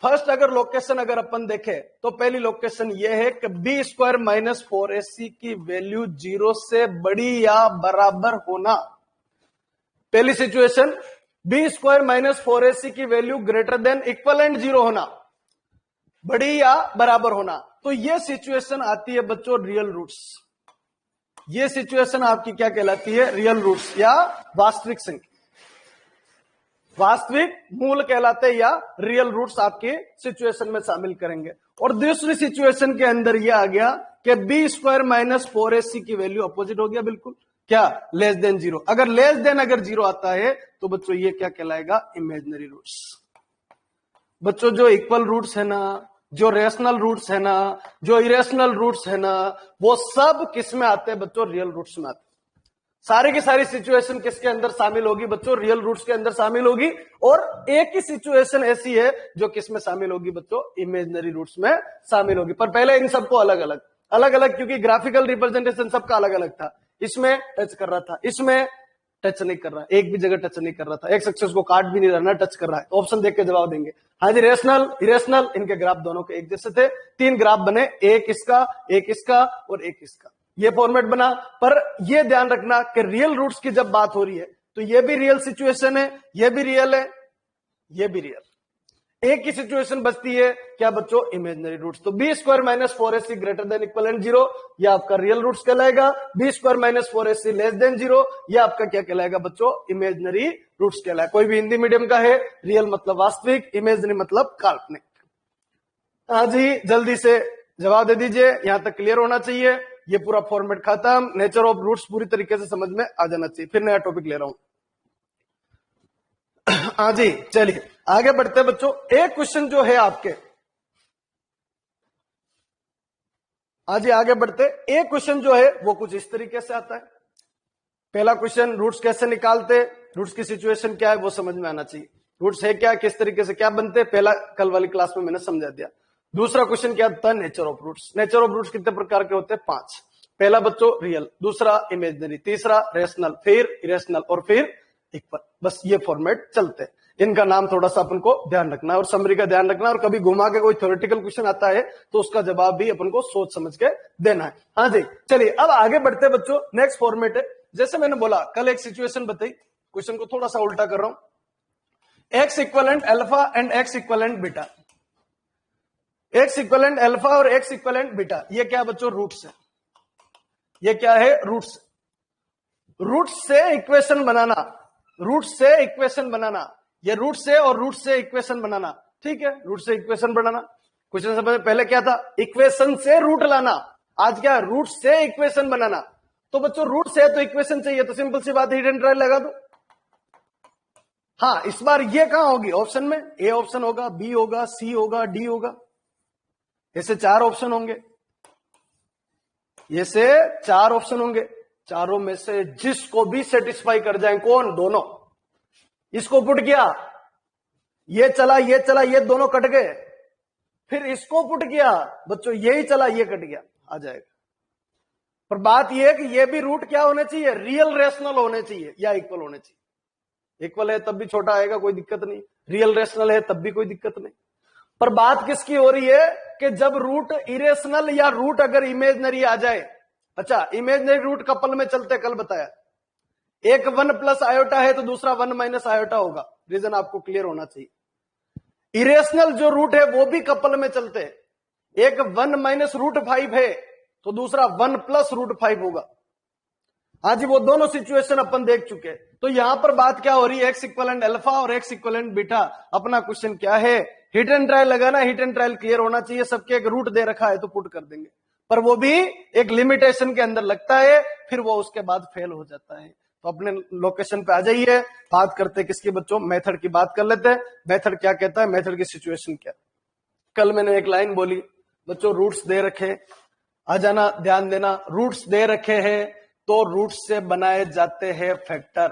फर्स्ट अगर लोकेशन अगर अपन देखें तो पहली लोकेशन यह है कि बी स्क्वायर माइनस 4ac की वैल्यू 0 से बड़ी या बराबर होना। पहली situation B square minus 4ac की वैल्यू ग्रेटर देन इक्वलेंट 0 होना, बड़ी या बराबर होना। तो यह सिचुएशन आती है बच्चों रियल रूट्स। ये सिचुएशन आपकी क्या कहलाती है, रियल रूट्स या वास्तविक संख्या, वास्तविक मूल कहलाते हैं या रियल रूट्स आपके सिचुएशन में शामिल करेंगे। और दूसरी सिचुएशन के अंदर यह आ गया कि बी स्क्वायर माइनस 4ac की वैल्यू अपोजिट हो गया, बिल्कुल क्या, लेस देन 0। अगर लेस देन अगर 0 आता है तो बच्चों ये क्या कहलाएगा, इमेजिनरी रूट्स। बच्चों जो इक्वल रूट्स है ना, जो रेशनल रूट्स है ना, जो इरेशनल रूट्स है ना, वो सब किस में आते हैं बच्चों, रियल रूट्स में आते हैं। सारी की सारी सिचुएशन किसके अंदर शामिल होगी बच्चों, रियल रूट्स के अंदर शामिल होगी। और एक ही सिचुएशन ऐसी है जो किस में शामिल होगी बच्चों, इमेजिनरी रूट्स में शामिल होगी। पर पहले इन सबको अलग अलग अलग अलग, क्योंकि ग्राफिकल रिप्रेजेंटेशन सबका अलग अलग था। इसमें टच कर रहा था, इसमें टच नहीं कर रहा, एक भी जगह टच नहीं कर रहा था, एक्स एक्सिस को काट भी नहीं रहा ना, टच कर रहा है। ऑप्शन देख के जवाब देंगे। हाँ जी, रेशनल इरेशनल, इनके ग्राफ दोनों के एक जैसे थे। 3 ग्राफ बने, एक इसका और एक इसका, ये फॉर्मेट बना। पर यह ध्यान रखना कि रियल रूट्स की जब बात हो रही है तो यह भी रियल सिचुएशन है, यह भी रियल है, यह भी रियल। एक ही सिचुएशन बचती है क्या बच्चों, इमेजिनरी रूट्स। तो b square minus 4ac greater than equal 0, यह आपका रियल रूट्स कहलाएगा। B square minus 4ac less than 0, यह आपका क्या कहलाएगा बच्चों, इमेजिनरी रूट्स कहलाएगा। कोई भी हिंदी मीडियम का है, रियल मतलब वास्तविक, इमेजिनरी मतलब काल्पनिक। हाँ जी, जल्दी से जवाब दे दीजिए, यहां तक क्लियर होना चाहिए। ये पूरा फॉर्मेट खत्म, नेचर ऑफ रूट्स पूरी तरीके से समझ में आ जाना चाहिए। फिर नया टॉपिक ले रहा हूं। हाँ जी, चलिए आगे बढ़ते हैं बच्चों। एक क्वेश्चन जो है आपके, हाँ जी आगे बढ़ते, एक क्वेश्चन जो है वो कुछ इस तरीके से आता है। पहला क्वेश्चन, रूट्स कैसे निकालते, रूट्स की सिचुएशन क्या है वो समझ में आना चाहिए। रूट्स है क्या, किस तरीके से क्या बनते हैं, पहला कल वाली क्लास में मैंने समझा दिया। दूसरा क्वेश्चन क्या था, nature of roots. Nature of roots कितने प्रकार के होते हैं, 5। पहला बच्चों रियल, दूसरा इमेजिनरी, तीसरा रेशनल, फिर इरेशनल और फिर इक्वल। बस ये फॉर्मेट चलते हैं। इनका नाम थोड़ा सा अपन को ध्यान रखना है और समरी का ध्यान रखना है, और कभी घुमा के कोई थ्योरेटिकल क्वेश्चन आता है तो उसका जवाब भी अपन को सोच समझ के देना है। हाँ जी, चलिए अब आगे बढ़ते बच्चों। नेक्स्ट फॉर्मेट है, जैसे मैंने बोला कल एक सिचुएशन बताई, क्वेश्चन को थोड़ा सा उल्टा कर रहा हूं। X equivalent alpha and x equivalent beta. X equivalent alpha और एक्स इक्वलेंट बीटा, ये क्या बच्चों, रूट्स है। ये क्या है, रूट्स। रूट्स से इक्वेशन बनाना, रूट्स से इक्वेशन बनाना, ये रूट से और रूट से इक्वेशन बनाना, ठीक है। रूट से इक्वेशन बनाना, क्वेश्चन से पहले क्या था, इक्वेशन से रूट लाना। आज क्या, रूट से इक्वेशन बनाना। तो बच्चों रूट से तो इक्वेशन चाहिए, तो सिंपल सी बात, हिडन ट्रायल लगा दो। हाँ, इस बार ये कहां होगी, ऑप्शन में। ए ऑप्शन होगा, बी होगा, सी होगा, डी होगा, ऐसे 4 ऑप्शन होंगे। ये से 4 ऑप्शन होंगे, चारों में से जिसको भी सेटिस्फाई कर जाए, कौन, दोनों। इसको पुट किया, ये चला, ये चला, ये दोनों कट गए। फिर इसको पुट किया बच्चों, यही चला, ये कट गया, आ जाएगा। पर बात यह है कि ये भी रूट क्या होने चाहिए, रियल रेशनल होने चाहिए या इक्वल होने चाहिए। इक्वल है तब भी छोटा आएगा, कोई दिक्कत नहीं। रियल रेशनल है तब भी कोई दिक्कत नहीं। पर बात किसकी हो रही है कि जब रूट इरेशनल या रूट अगर इमेजनरी आ जाए। अच्छा, इमेजनरी रूट कपल में चलते, कल बताया। एक 1 प्लस आयोटा है तो दूसरा 1 माइनस आयोटा होगा, रीजन आपको क्लियर होना चाहिए। इरेशनल जो रूट है वो भी कपल में चलते हैं। एक 1 माइनस रूट 5 है तो दूसरा 1 प्लस रूट 5 होगा। हाँ जी, वो दोनों सिचुएशन अपन देख चुके हैं। तो यहां पर बात क्या हो रही है, एक्स इक्वलेंट अल्फा और एक्स इक्वलेंट बीटा। अपना क्वेश्चन क्या है, हिट एंड ट्रायल लगाना। हिट एंड ट्रायल क्लियर होना चाहिए, सबके एक रूट दे रखा है तो पुट कर देंगे, पर वो भी एक लिमिटेशन के अंदर लगता है, फिर वो उसके बाद फेल हो जाता है। तो अपने लोकेशन पे आ जाइए, बात करते हैं किसकी बच्चों, मेथड की बात कर लेते हैं। मेथड क्या कहता है, मेथड की सिचुएशन क्या। कल मैंने एक लाइन बोली बच्चों, रूट्स दे रखे, आ जाना, ध्यान देना। रूट्स दे रखे हैं तो रूट्स से बनाए जाते हैं फैक्टर।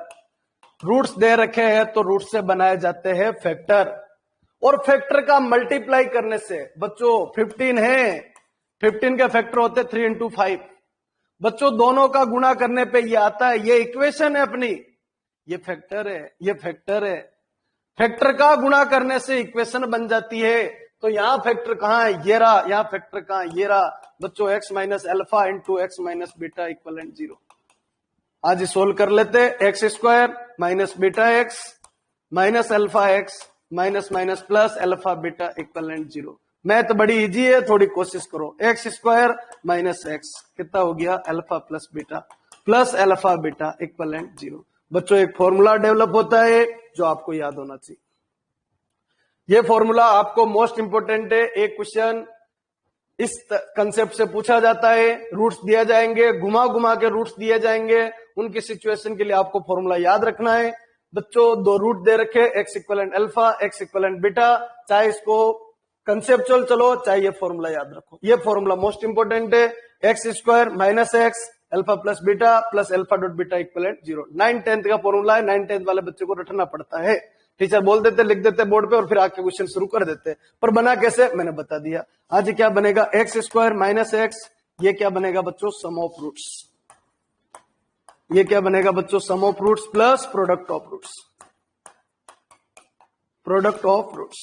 रूट्स दे रखे हैं तो रूट्स से बनाए जाते हैं फैक्टर। और फैक्टर का मल्टीप्लाई करने से बच्चों 15 है, 15 के फैक्टर होते 3 इंटू 5। बच्चों दोनों का गुणा करने पे ये आता है, ये इक्वेशन है अपनी, ये फैक्टर है, ये फैक्टर है। फैक्टर का गुणा करने से इक्वेशन बन जाती है। तो यहां फैक्टर कहां है, ये रहा। यहां फैक्टर कहां, ये रहा बच्चों, x minus alpha into x minus beta equivalent 0। आज सोल्व कर लेते, x square minus beta x minus alpha x minus minus plus alpha beta equivalent 0। Math बड़ी इजी है, थोड़ी कोशिश करो। एक्स स्क्वायर माइनस एक्स कितना हो गया, alpha plus beta plus alpha beta equivalent 0। बच्चों एक फॉर्मूला डेवलप होता है जो आपको याद होना चाहिए। ये फॉर्मूला आपको मोस्ट इंपोर्टेंट है। एक क्वेश्चन इस कंसेप्ट से पूछा जाता है, रूट्स दिए जाएंगे, घुमा घुमा के रूट्स दिए जाएंगे, उनकी सिचुएशन के लिए आपको फॉर्मूला याद रखना है। बच्चों 2 रूट दे रखे, x equivalent alpha, x equivalent beta, चाहे इसको कंसेप्चुअल चलो, चाहे ये फॉर्मूला याद रखो। ये फॉर्मूला मोस्ट इंपोर्टेंट है, x square minus x alpha plus beta plus alpha dot beta equivalent 0। 9/10 का फॉर्मूला है, 9/10 वाले बच्चे को रटना पड़ता है। टीचर बोल देते, लिख देते बोर्ड पे और फिर आके क्वेश्चन शुरू कर देते, पर बना कैसे मैंने बता दिया। आज क्या बनेगा, एक्स स्क्वायर माइनस एक्स, ये क्या बनेगा बच्चों, सम ऑफ रूट्स। ये क्या बनेगा बच्चों, sum of roots plus product of roots. Product of roots,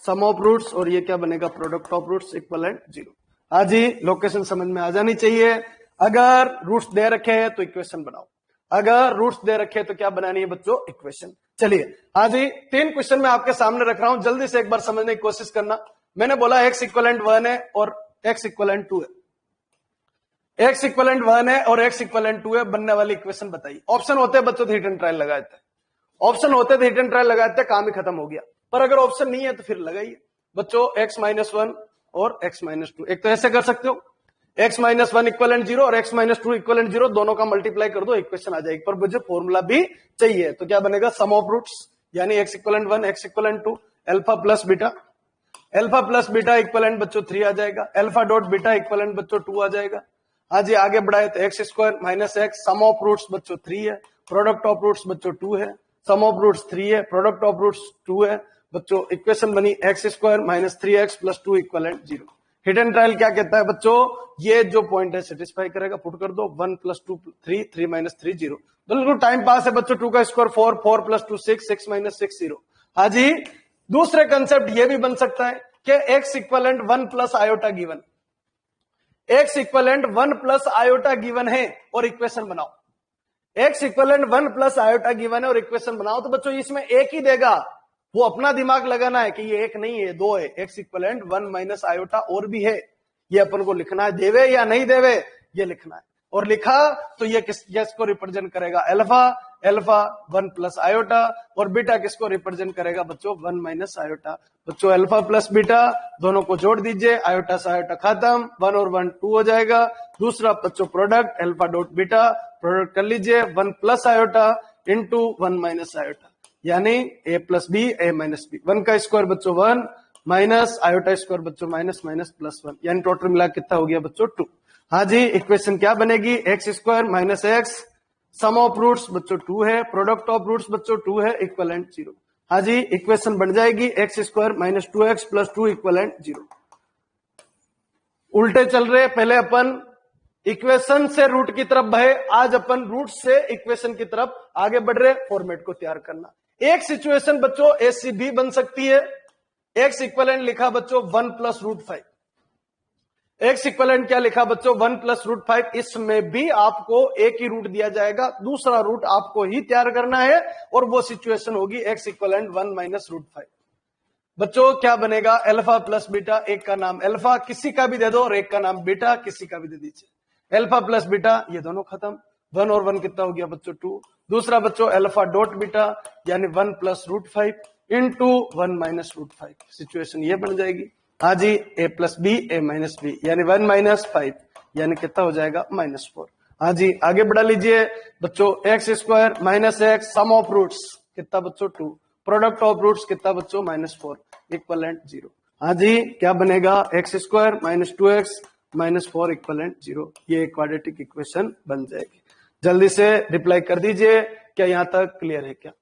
sum of roots, और ये क्या बनेगा, प्रोडक्ट ऑफ रूट्स इक्वलेंट 0। आज ही लोकेशन समझ में आ जानी चाहिए। अगर रूट्स दे रखे हैं तो इक्वेशन बनाओ, अगर रूट्स दे रखे तो क्या बनानी है बच्चों, इक्वेशन। चलिए आज ही 3 क्वेश्चन मैं आपके सामने रख रहा हूं, जल्दी से एक बार समझने की कोशिश करना। मैंने बोला एक्स इक्वलेंट 1 है और एक्स इक्वलेंट 2 है। एक्स इक्वलेंट 1 है और एक्स इक्वलेंट 2 है, बनने वाली इक्वेशन बताइए। ऑप्शन होते हैं बच्चों तो हिट एंड ट्रायल लगाए थे, ऑप्शन होते थे हिट एंड ट्रायल लगाते, काम ही खत्म हो गया। पर अगर ऑप्शन नहीं है तो फिर लगाइए बच्चों, एक्स माइनस 1 और एक्स माइनस 2। एक तो ऐसे कर सकते हो, एक्स माइनस 1 इक्वलेंट 0 और एक्स माइनस 2 इक्वलेंट 0, दोनों का मल्टीप्लाई कर दो, इक्वेशन आ जाएगी। पर मुझे फॉर्मूला भी चाहिए, तो क्या बनेगा, सम ऑफ रूट्स। यानी x equivalent 1, x equivalent 2, alpha plus beta equivalent बच्चों 3 आ जाएगा, अल्फा डॉट बीटा इक्वलेंट बच्चों 2 आ जाएगा। हाँ जी, आगे बढ़ाए तो x square minus x, sum of roots बच्चों 3 है, प्रोडक्ट ऑफ रूट्स बच्चों 2 है, सम ऑफ रूट्स 3 है, प्रोडक्ट ऑफ रूट्स 2 है बच्चों। इक्वेशन बनी x square minus 3x plus 2 equivalent 0। Hidden trial क्या कहता है बच्चों, ये जो पॉइंट है सेटिस्फाई करेगा, पुट कर दो 1 प्लस 2 3, 3 माइनस 3 0। बिल्कुल टाइम पास है बच्चों। 2 का स्क्वायर 4, 4 प्लस 2 6, 6 माइनस 6 0। हाँ जी, दूसरे कंसेप्ट ये भी बन सकता है कि x equivalent 1 plus iota given, x equivalent 1 plus iota given है और इक्वेशन बनाओ। X equivalent 1 plus iota given है और इक्वेशन बनाओ, तो बच्चों इसमें एक ही देगा, वो अपना दिमाग लगाना है कि ये एक नहीं है, 2 है। एक्स इक्वलेंट 1 माइनस आयोटा और भी है, ये अपन को लिखना है, देवे या नहीं देवे ये लिखना है। और लिखा तो ये किसको रिप्रेजेंट करेगा, अल्फा, अल्फा 1 प्लस आयोटा, और बीटा किसको रिप्रेजेंट करेगा बच्चों, 1 माइनस आयोटा। बच्चों अल्फा प्लस बीटा दोनों को जोड़ दीजिए, आयोटा से आयोटा खत्म, 1 और 1 2 हो जाएगा। दूसरा बच्चों product alpha dot beta, product कर लीजिए 1 plus iota into 1 minus iota, यानी a plus B, a minus b. 1 का स्क्वायर बच्चों 1 माइनस आयोटा स्क्वायर बच्चों माइनस माइनस प्लस 1, यानी टोटल मिला कितना हो गया बच्चों 2। हाँ जी, इक्वेशन क्या बनेगी, x square minus x, sum of roots बच्चों 2 है, प्रोडक्ट ऑफ रूट्स बच्चों 2 है, इक्वलेंट 0। हाँ जी, इक्वेशन बन जाएगी x square minus 2x plus 2 equivalent 0। उल्टे चल रहे, पहले अपन इक्वेशन से रूट की तरफ बढ़े, आज अपन रूट से इक्वेशन की तरफ आगे बढ़ रहे। फॉर्मेट को तैयार करना, एक सिचुएशन बच्चों ऐसी भी बन सकती है, एक्स इक्वलेंट लिखा बच्चों 1 प्लस रूट 5, एक्स इक्वलेंट क्या लिखा बच्चों 1 प्लस रूट 5, इसमें भी आपको एक ही रूट दिया जाएगा, दूसरा रूट आपको ही तैयार करना है, और वो सिचुएशन होगी एक्स इक्वलेंट 1 माइनस रूट 5। बच्चों क्या बनेगा, अल्फा प्लस बीटा, एक का नाम अल्फा किसी का भी दे दो और एक का नाम बीटा किसी का भी दे दीजिए। अल्फा प्लस बीटा ये दोनों खत्म, 1 और 1 कितना हो गया बच्चों 2। दूसरा बच्चों अल्फा डॉट बीटा यानी 1 plus root 5 into 1 minus root 5, situation ये बन जाएगी। हाँ जी, a plus B, a minus B, यानी 1 माइनस 5, यानी कितना हो जाएगा -4। हाँ जी, आगे बढ़ा लीजिए बच्चों, X square minus x, sum of roots कितना बच्चों 2, प्रोडक्ट ऑफ रूट्स कितना बच्चों -4 इक्वलेंट 0। हाँ जी, क्या बनेगा, x square minus 2x minus 4 equivalent 0, ये क्वाड्रेटिक इक्वेशन बन जाएगी। जल्दी से रिप्लाई कर दीजिए, क्या यहां तक क्लियर है क्या?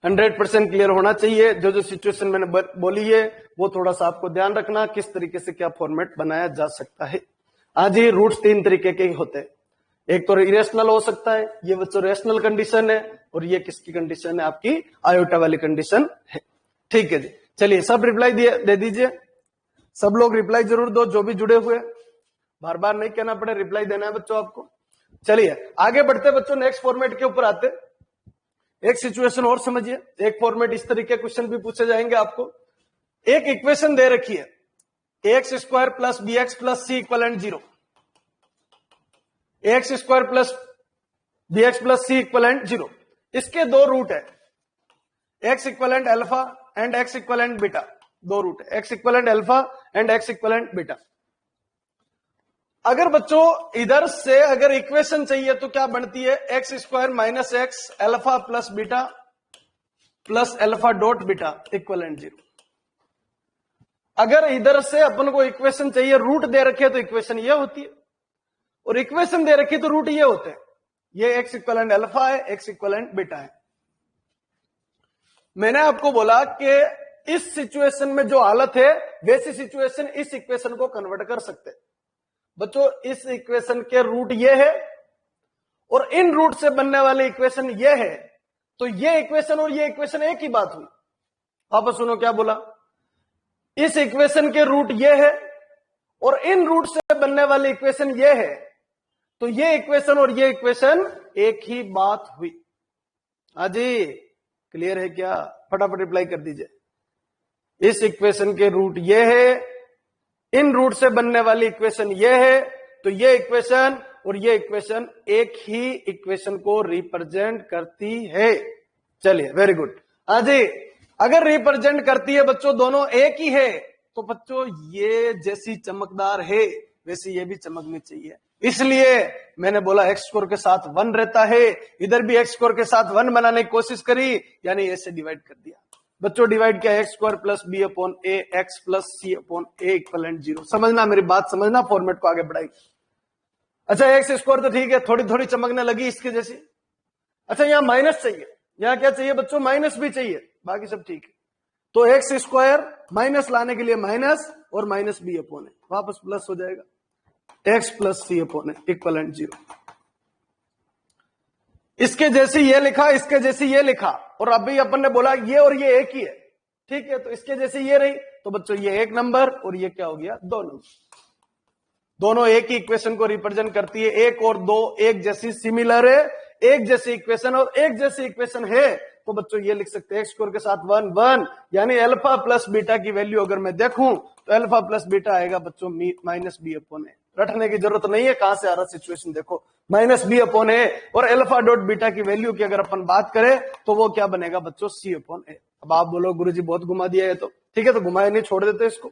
100% क्लियर होना चाहिए। जो जो सिचुएशन मैंने बोली है वो थोड़ा सा आपको ध्यान रखना, किस तरीके से क्या फॉर्मेट बनाया जा सकता है। आज ही रूट्स 3 तरीके के ही होते हैं, एक तो इरेशनल हो सकता है, ये बच्चों रेशनल कंडीशन है, और ये किसकी कंडीशन है, आपकी आयोटा वाली कंडीशन है। ठीक है जी, चलिए सब रिप्लाई दे दीजिए, सब लोग रिप्लाई जरूर दो, जो भी जुड़े हुए, बार बार नहीं कहना पड़े, रिप्लाई देना है बच्चों आपको। चलिए आगे बढ़ते बच्चों, नेक्स्ट फॉर्मेट के ऊपर आते। एक सिचुएशन और समझिए, एक फॉर्मेट इस तरीके क्वेश्चन भी पूछे जाएंगे आपको। एक इक्वेशन दे रखी है, x square plus b x plus c equivalent 0, x square plus b x plus c equivalent 0। इसके दो रूट है, x equivalent alpha and x equivalent beta, दो रूट है, x equivalent alpha and x equivalent beta. अगर बच्चों इधर से अगर इक्वेशन चाहिए तो क्या बनती है, x square minus x alpha plus beta plus alpha dot beta equivalent 0। अगर इधर से अपन को इक्वेशन चाहिए, रूट दे रखे तो इक्वेशन ये होती है, और इक्वेशन दे रखी तो रूट ये होते हैं। ये एक्स इक्वलेंट अल्फा है, एक्स इक्वलेंट बीटा है। मैंने आपको बोला कि इस सिचुएशन में जो हालत है वैसी सिचुएशन इस इक्वेशन को कन्वर्ट कर सकते हैं। बच्चों इस इक्वेशन के रूट ये है और इन रूट से बनने वाली इक्वेशन ये है, तो ये इक्वेशन और ये इक्वेशन एक ही बात हुई। वापस सुनो क्या बोला, इस इक्वेशन के रूट ये है और इन रूट से बनने वाली इक्वेशन ये है, तो ये इक्वेशन और ये इक्वेशन एक ही बात हुई। हाजी क्लियर है क्या? फटाफट रिप्लाई कर दीजिए। इस इक्वेशन के रूट ये है, इन रूट से बनने वाली इक्वेशन ये है, तो ये इक्वेशन और ये इक्वेशन एक ही इक्वेशन को रिप्रेजेंट करती है। चलिए वेरी गुड। हाजी अगर रिप्रेजेंट करती है बच्चों, दोनों एक ही है, तो बच्चों ये जैसी चमकदार है वैसी ये भी चमकनी चाहिए। इसलिए मैंने बोला एक्स स्क्वायर के साथ 1 रहता है, इधर भी एक्स स्क्वायर के साथ 1 बनाने की कोशिश करी, यानी ए से डिवाइड कर दिया। बच्चों डिवाइड किया x square plus b upon a x plus c upon a equivalent 0। समझना मेरी बात, समझना, फॉर्मेट को आगे बढ़ाई। अच्छा एक्स स्क्वायर तो ठीक है, थोड़ी थोड़ी चमकने लगी इसके जैसी। अच्छा यहां माइनस चाहिए, यहां क्या चाहिए बच्चों, माइनस भी चाहिए, बाकी सब ठीक है। तो एक्स स्क्वायर माइनस लाने के लिए माइनस और माइनस बी अपॉन ए, वापस प्लस हो जाएगा x plus c upon a equivalent 0। इसके जैसी ये लिखा, इसके जैसी ये लिखा, और अभी अपन ने बोला ये और ये एक ही है, ठीक है। तो इसके जैसी ये रही, तो बच्चों ये 1 नंबर और ये क्या हो गया 2 नंबर। दोनों एक ही इक्वेशन को रिप्रेजेंट करती है, 1 और 2 एक जैसी सिमिलर है, एक जैसी इक्वेशन और एक जैसी इक्वेशन है। तो बच्चों ये लिख सकते हैं एक्स स्क्वायर के साथ 1 1, यानी अल्फा प्लस बीटा की वैल्यू अगर मैं देखूं तो अल्फा प्लस बीटा आएगा बच्चों माइनस बी अपॉन ए। रटने की जरूरत नहीं है, कहां से आ रहा सिचुएशन देखो, माइनस बी अपॉन ए, और अल्फा डॉट बीटा की वैल्यू की अगर अपन बात करें तो वो क्या बनेगा बच्चों सी अपॉन ए। अब आप बोलो गुरुजी बहुत घुमा दिया है, तो ठीक है, तो घुमाए नहीं, छोड़ देते इसको,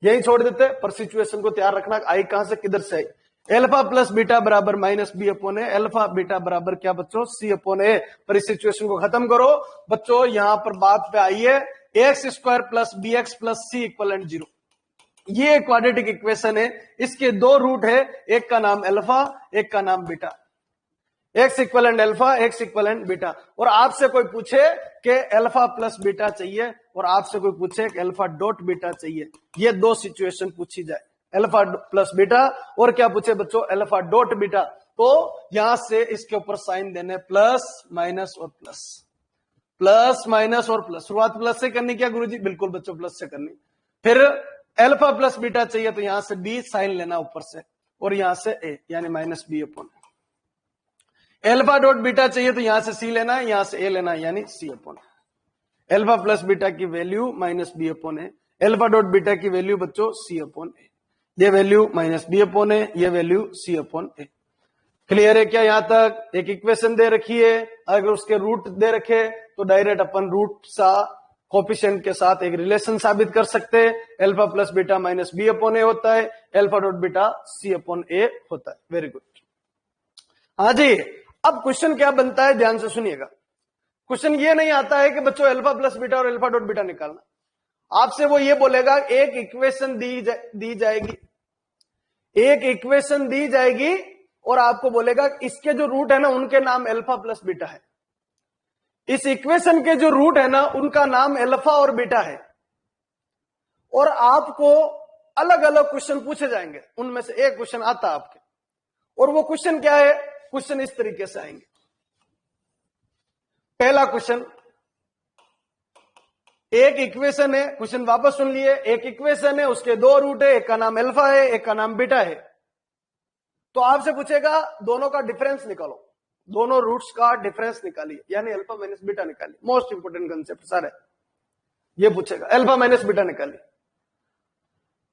यही छोड़ देते, पर सिचुएशन को तैयार रखना, आई कहां से किधर से आई। अल्फा प्लस बीटा बराबर माइनस बी अपॉन ए, अल्फा बीटा बराबर क्या बच्चों सी अपॉन ए। पर इस सिचुएशन को खत्म करो बच्चों, यहां पर बात पे आइए, x square plus b x plus c equivalent 0, ये क्वाड्रेटिक इक्वेशन है। इसके 2 रूट है, एक का नाम अल्फा, एक का नाम beta, x equivalent alpha, x equivalent beta. और आपसे कोई पूछे कि अल्फा प्लस बीटा चाहिए, और आपसे कोई पूछे कि अल्फा डॉट बीटा चाहिए, ये 2 सिचुएशन पूछी जाए, अल्फा प्लस बीटा और क्या पूछे बच्चों अल्फा डॉट बीटा। तो यहां से इसके ऊपर साइन देने प्लस माइनस और प्लस, प्लस माइनस और प्लस। शुरुआत प्लस से करनी क्या गुरुजी, बिल्कुल बच्चों प्लस से करनी। फिर अल्फा प्लस बीटा चाहिए तो यहां से बी साइन लेना ऊपर से, और यहां से ए यानी minus B upon. Alpha dot beta चाहिए तो यहां से सी लेना है, यहां से ए लेना है, यानी सी अपॉन। अल्फा प्लस बीटा की वैल्यू माइनस बी अपॉन है, अल्फा डॉट बीटा की वैल्यू बच्चों सी अपॉन ए, ये वैल्यू माइनस बी अपॉन है, ये वैल्यू सी अपॉन ए। क्लियर है क्या यहां तक। एक इक्वेशन दे रखी है, अगर उसके रूट दे रखे तो डायरेक्ट अपन रूट सा कोफिशिएंट के साथ एक रिलेशन साबित कर सकते हैं, alpha plus beta minus B upon a होता है, alpha dot beta c upon a होता है। Very good. हाँ जी, अब क्वेश्चन क्या बनता है ध्यान से सुनिएगा। क्वेश्चन ये नहीं आता है कि बच्चों अल्फा प्लस बीटा और अल्फा डॉट बीटा निकालना, आपसे वो ये बोलेगा एक इक्वेशन दी जाएगी, एक इक्वेशन दी जाएगी और आपको बोलेगा इसके जो रूट है ना उनके नाम अल्फा प्लस बीटा है, इस इक्वेशन के जो रूट है ना उनका नाम अल्फा और बीटा है, और आपको अलग अलग क्वेश्चन पूछे जाएंगे, उनमें से एक क्वेश्चन आता आपके। और वो क्वेश्चन क्या है, क्वेश्चन इस तरीके से आएंगे। पहला क्वेश्चन, एक इक्वेशन है, क्वेश्चन वापस सुन लिए, एक इक्वेशन है, उसके 2 रूट है, एक का नाम अल्फा है, एक का नाम बीटा है। तो आपसे पूछेगा दोनों का डिफरेंस निकालो, दोनों रूट्स का डिफरेंस निकालिए, यानी अल्फा माइनस बीटा निकालिए। मोस्ट इंपोर्टेंट कंसेप्ट सारे ये पूछेगा, अल्फा माइनस बीटा निकालिए।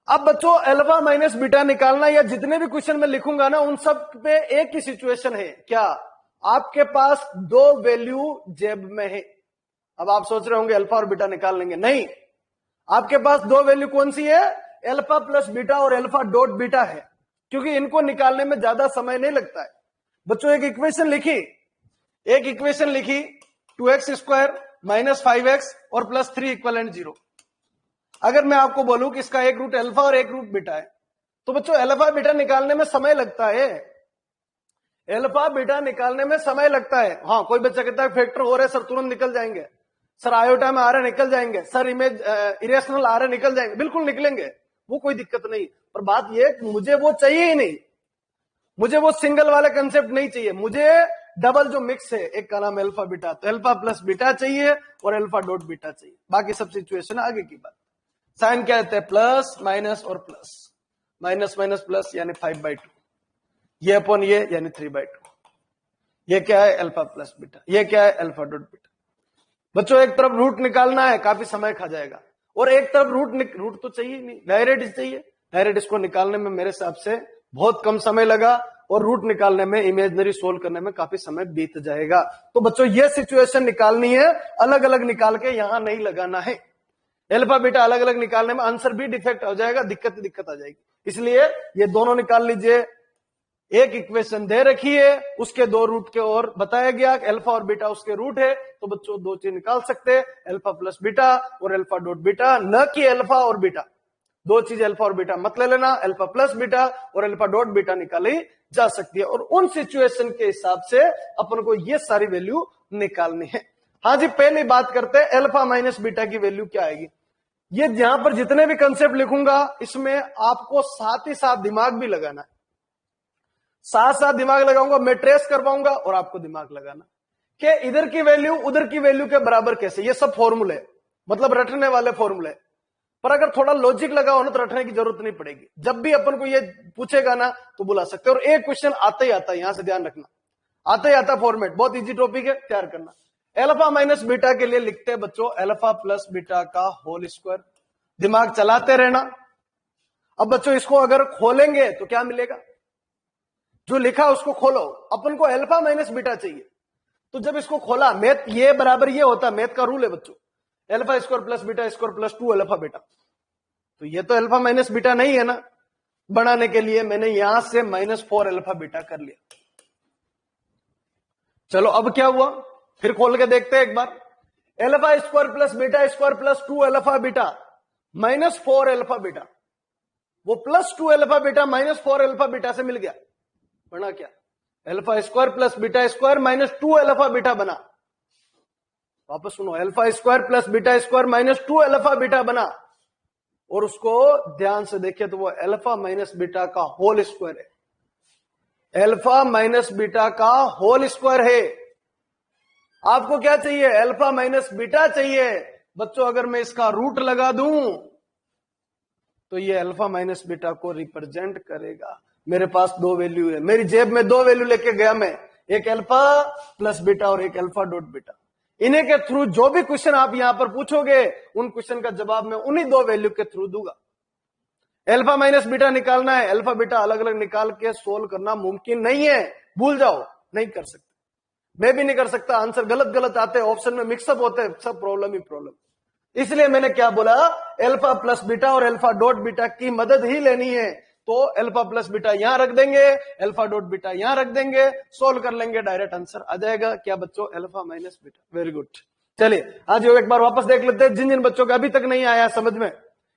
अब बच्चों अल्फा माइनस बीटा निकालना, या जितने भी क्वेश्चन में लिखूंगा ना उन सब पे एक ही सिचुएशन है, क्या आपके पास 2 वैल्यू जेब में है। अब आप सोच रहे होंगे अल्फा और बीटा निकाल लेंगे, नहीं, आपके पास 2 वैल्यू कौन सी है, अल्फा प्लस बीटा और अल्फा डॉट बीटा है, क्योंकि इनको निकालने में ज्यादा समय नहीं लगता है। बच्चों एक इक्वेशन लिखी, एक इक्वेशन लिखी 2x स्क्वायर माइनस 5x और प्लस 3 इक्वलेंट 0। अगर मैं आपको बोलूं कि इसका एक रूट अल्फा और एक रूट बीटा है, तो बच्चों अल्फा बीटा निकालने में समय लगता है, अल्फा बीटा निकालने में समय लगता है। हाँ, कोई बच्चा कहता है फैक्टर हो रहे सर तुरंत निकल जाएंगे, सर आयोटा में आ रहे निकल जाएंगे, सर इमेज इरेशनल आ रहे निकल जाएंगे। बिल्कुल निकलेंगे, वो कोई दिक्कत नहीं, पर बात यह मुझे वो चाहिए ही नहीं, मुझे वो सिंगल वाला कंसेप्ट नहीं चाहिए, मुझे डबल जो मिक्स है, एक का नाम अल्फा बीटा, तो अल्फा प्लस बीटा चाहिए और अल्फा डॉट बीटा चाहिए। बाकी सब सिचुएशन आगे की बात। साइन क्या कहते हैं, प्लस माइनस और प्लस, माइनस माइनस प्लस यानी 5/2, ये अपॉन ये यानी 3/2। ये क्या है अल्फा प्लस बीटा, ये क्या है अल्फा डॉट बीटा। बच्चों एक तरफ रूट निकालना है, काफी समय खा जाएगा, और एक तरफ रूट तो चाहिए नहीं, डायरेक्ट चाहिए। डायरेक्ट इसको निकालने में मेरे हिसाब से बहुत कम समय लगा, और रूट निकालने में, इमेजिनरी सोल्व करने में काफी समय बीत जाएगा। तो बच्चों ये सिचुएशन निकालनी है, अलग अलग निकाल के यहां नहीं लगाना है। अल्फा बीटा अलग अलग निकालने में आंसर भी डिफेक्ट हो जाएगा, दिक्कत आ जाएगी। इसलिए ये दोनों निकाल लीजिए, एक इक्वेशन दे रखी है, उसके दो रूट के और बताया गया अल्फा और बीटा उसके रूट है, तो बच्चों दो चीज निकाल सकते हैं, अल्फा प्लस बीटा और अल्फा डॉट बीटा, न कि अल्फा और बीटा। दो चीज अल्फा और बीटा मत ले लेना, अल्फा प्लस बीटा और अल्फा डॉट बीटा निकाली जा सकती है, और उन सिचुएशन के हिसाब से अपन को ये सारी वैल्यू निकालनी है। हाँ जी, पहले बात करते हैं अल्फा माइनस बीटा की वैल्यू क्या आएगी। ये यहां पर जितने भी कंसेप्ट लिखूंगा इसमें आपको साथ ही साथ दिमाग भी लगाना है, साथ साथ दिमाग लगाऊंगा, मैं ट्रेस करवाऊंगा और आपको दिमाग लगाना कि इधर की वैल्यू उधर की वैल्यू के बराबर कैसे। ये सब फॉर्मूले मतलब रटने वाले फॉर्मूले, पर अगर थोड़ा लॉजिक लगाओ ना तो रटने की जरूरत नहीं पड़ेगी। जब भी अपन को ये पूछेगा ना तो बुला सकते हैं, और एक क्वेश्चन आता ही आता है, यहां से ध्यान रखना, आता ही आता फॉर्मेट, बहुत इजी टॉपिक है, तैयार करना। अल्फा माइनस बीटा के लिए लिखते हैं बच्चों अल्फा प्लस बीटा का होल स्क्वायर, दिमाग चलाते रहना। अब बच्चों इसको अगर खोलेंगे तो क्या मिलेगा, जो लिखा उसको खोलो, अपन को अल्फा माइनस बीटा चाहिए, तो जब इसको खोला मैथ ये बराबर ये होता है, मैथ का रूल है बच्चों, alpha square plus beta square plus 2 alpha beta, तो ये तो अल्फा माइनस बीटा नहीं है ना। बनाने के लिए मैंने यहां से -4 अल्फा बीटा कर लिया। चलो अब क्या हुआ, फिर खोल के देखते हैं एक बार। Alpha square plus beta square plus 2 alpha beta -4 alpha beta, वो +2 अल्फा बीटा -4 अल्फा बीटा से मिल गया, बना क्या, alpha square plus beta square -2 alpha beta बना। वापस सुनो, alpha square plus beta square -2 alpha beta बना, और उसको ध्यान से देखिए तो वो अल्फा माइनस बीटा का होल स्क्वायर है, अल्फा माइनस बीटा का होल स्क्वायर है। आपको क्या चाहिए, अल्फा माइनस बीटा चाहिए बच्चों। अगर मैं इसका रूट लगा दूं तो ये अल्फा माइनस बीटा को रिप्रेजेंट करेगा। मेरे पास दो वैल्यू है, मेरी जेब में दो वैल्यू लेके गया मैं, एक अल्फा प्लस बीटा और एक अल्फा डॉट बीटा। इन्हीं के थ्रू जो भी क्वेश्चन आप यहां पर पूछोगे उन क्वेश्चन का जवाब मैं उन्हीं दो वैल्यू के थ्रू दूंगा। अल्फा माइनस बीटा निकालना है, अल्फा बीटा अलग अलग निकाल के सोल्व करना मुमकिन नहीं है, भूल जाओ, नहीं कर सकते, मैं भी नहीं कर सकता। आंसर गलत गलत आते हैं, ऑप्शन में मिक्सअप होते हैं, सब प्रॉब्लम ही प्रॉब्लम। इसलिए मैंने क्या बोला, अल्फा प्लस बीटा और अल्फा डॉट बीटा की मदद ही लेनी है। तो अल्फा प्लस बीटा यहां रख देंगे, अल्फा डॉट बीटा यहां रख देंगे, सोल्व कर लेंगे, डायरेक्ट आंसर आ जाएगा। क्या बच्चों, alpha minus beta. Very good. चलिए आज एक बार वापस देख लेते हैं, जिन जिन बच्चों का अभी तक नहीं आया समझ में,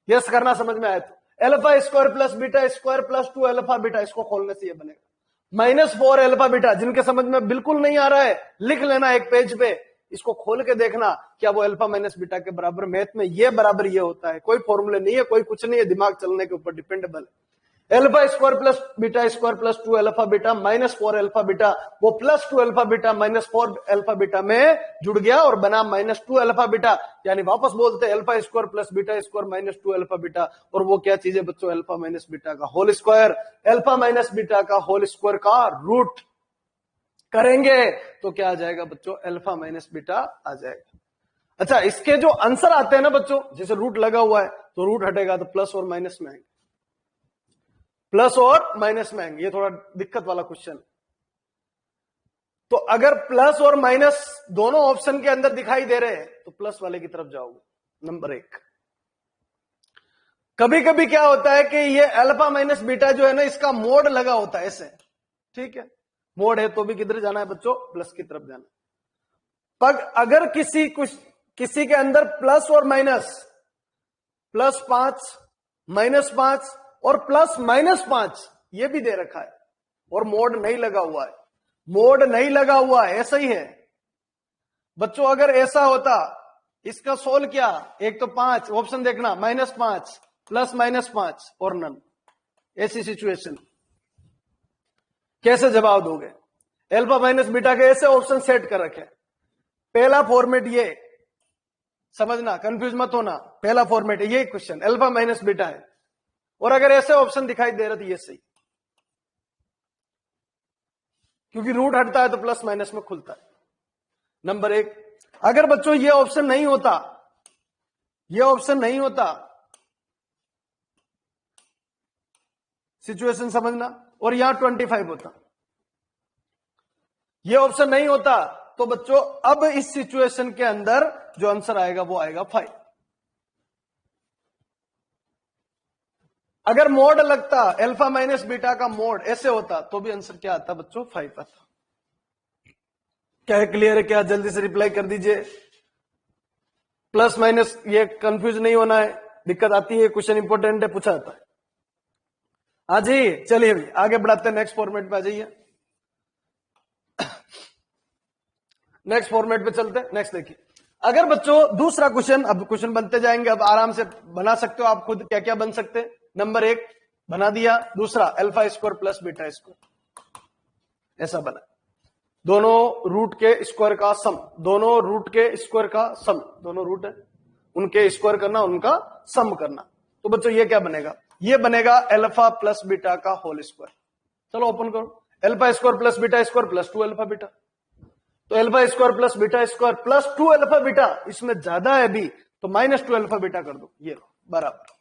यस करना समझ में आया तो। Alpha square plus beta square plus 2 alpha beta, इसको खोलने से ये बनेगा -4 अल्फा बीटा। जिनके समझ में बिल्कुल नहीं आ रहा है लिख लेना एक पेज पे, इसको खोल के देखना क्या वो अल्फा माइनस बीटा के बराबर। मैथ में ये बराबर ये होता है, कोई फॉर्मूले नहीं है, कोई कुछ नहीं है, दिमाग चलने के ऊपर डिपेंडेबल है। Alpha square plus beta square plus 2 alpha beta -4 alpha beta, वो +2 अल्फा बीटा -4 अल्फा बीटा में जुड़ गया और बना -2 अल्फा बीटा। यानी वापस बोलते हैं alpha square plus beta square -2 alpha beta, और वो क्या चीज है बच्चों, अल्फा माइनस बीटा का whole square. Alpha minus beta का होल स्क्वायर का रूट करेंगे तो क्या आ जाएगा बच्चों, अल्फा माइनस बीटा आ जाएगा। अच्छा, इसके जो आंसर आते हैं ना बच्चों, जैसे रूट लगा हुआ है तो रूट हटेगा तो प्लस और माइनस में आएंगे, प्लस और माइनस में आएंगे। ये थोड़ा दिक्कत वाला क्वेश्चन। तो अगर प्लस और माइनस दोनों ऑप्शन के अंदर दिखाई दे रहे हैं तो प्लस वाले की तरफ जाओगे। नंबर 1। कभी कभी क्या होता है कि ये अल्फा माइनस बीटा जो है ना, इसका मोड लगा होता है ऐसे, ठीक है, मोड है तो भी किधर जाना है बच्चों, प्लस की तरफ जाना। पर अगर किसी के अंदर प्लस और माइनस, +5 -5 और +-5 ये भी दे रखा है और मोड नहीं लगा हुआ है, मोड नहीं लगा हुआ है, ऐसा ही है बच्चों। अगर ऐसा होता, इसका सोल्व क्या, एक तो 5 ऑप्शन देखना, -5 +-5 और नन, ऐसी सिचुएशन कैसे जवाब दोगे। अल्फा माइनस बीटा के ऐसे ऑप्शन सेट कर रखे। पहला फॉर्मेट ये समझना, कंफ्यूज मत होना, पहला फॉर्मेट है ये क्वेश्चन, अल्फा माइनस बीटा है, और अगर ऐसे ऑप्शन दिखाई दे रहे तो ये सही, क्योंकि रूट हटता है तो प्लस माइनस में खुलता है। नंबर 1। अगर बच्चों ये ऑप्शन नहीं होता, ये ऑप्शन नहीं होता, सिचुएशन समझना, और यहां 25 होता, ये ऑप्शन नहीं होता, तो बच्चों अब इस सिचुएशन के अंदर जो आंसर आएगा वो आएगा 5। अगर मोड लगता अल्फा माइनस बीटा का मोड ऐसे होता तो भी आंसर क्या आता बच्चों 5 आता। क्या है, क्लियर है क्या? जल्दी से रिप्लाई कर दीजिए। प्लस माइनस ये कंफ्यूज नहीं होना है, दिक्कत आती है, क्वेश्चन इंपॉर्टेंट है, पूछा जाता है। हाँ जी, चलिए अभी आगे बढ़ाते हैं, नेक्स्ट फॉर्मेट पे आ जाइए। नेक्स्ट फॉर्मेट पे चलते हैं। नेक्स्ट देखिए, अगर बच्चों दूसरा क्वेश्चन, अब क्वेश्चन बनते जाएंगे, अब आराम से बना सकते हो आप खुद, क्या क्या बन सकते हैं। नंबर 1 बना दिया, दूसरा alpha square plus beta square, ऐसा बना। दोनों रूट के स्क्वायर का सम, दोनों रूट के स्क्वायर का सम, दोनों रूट है उनके स्क्वायर करना, उनका सम करना। तो बच्चों ये क्या बनेगा? ये बनेगा अल्फा प्लस बीटा का होल स्क्वायर। चलो ओपन करो, alpha square plus beta square plus 2 alpha beta. तो alpha square plus beta square plus 2 alpha beta, इसमें ज्यादा है भी तो माइनस 2 अल्फा बीटा कर दो, ये बराबर।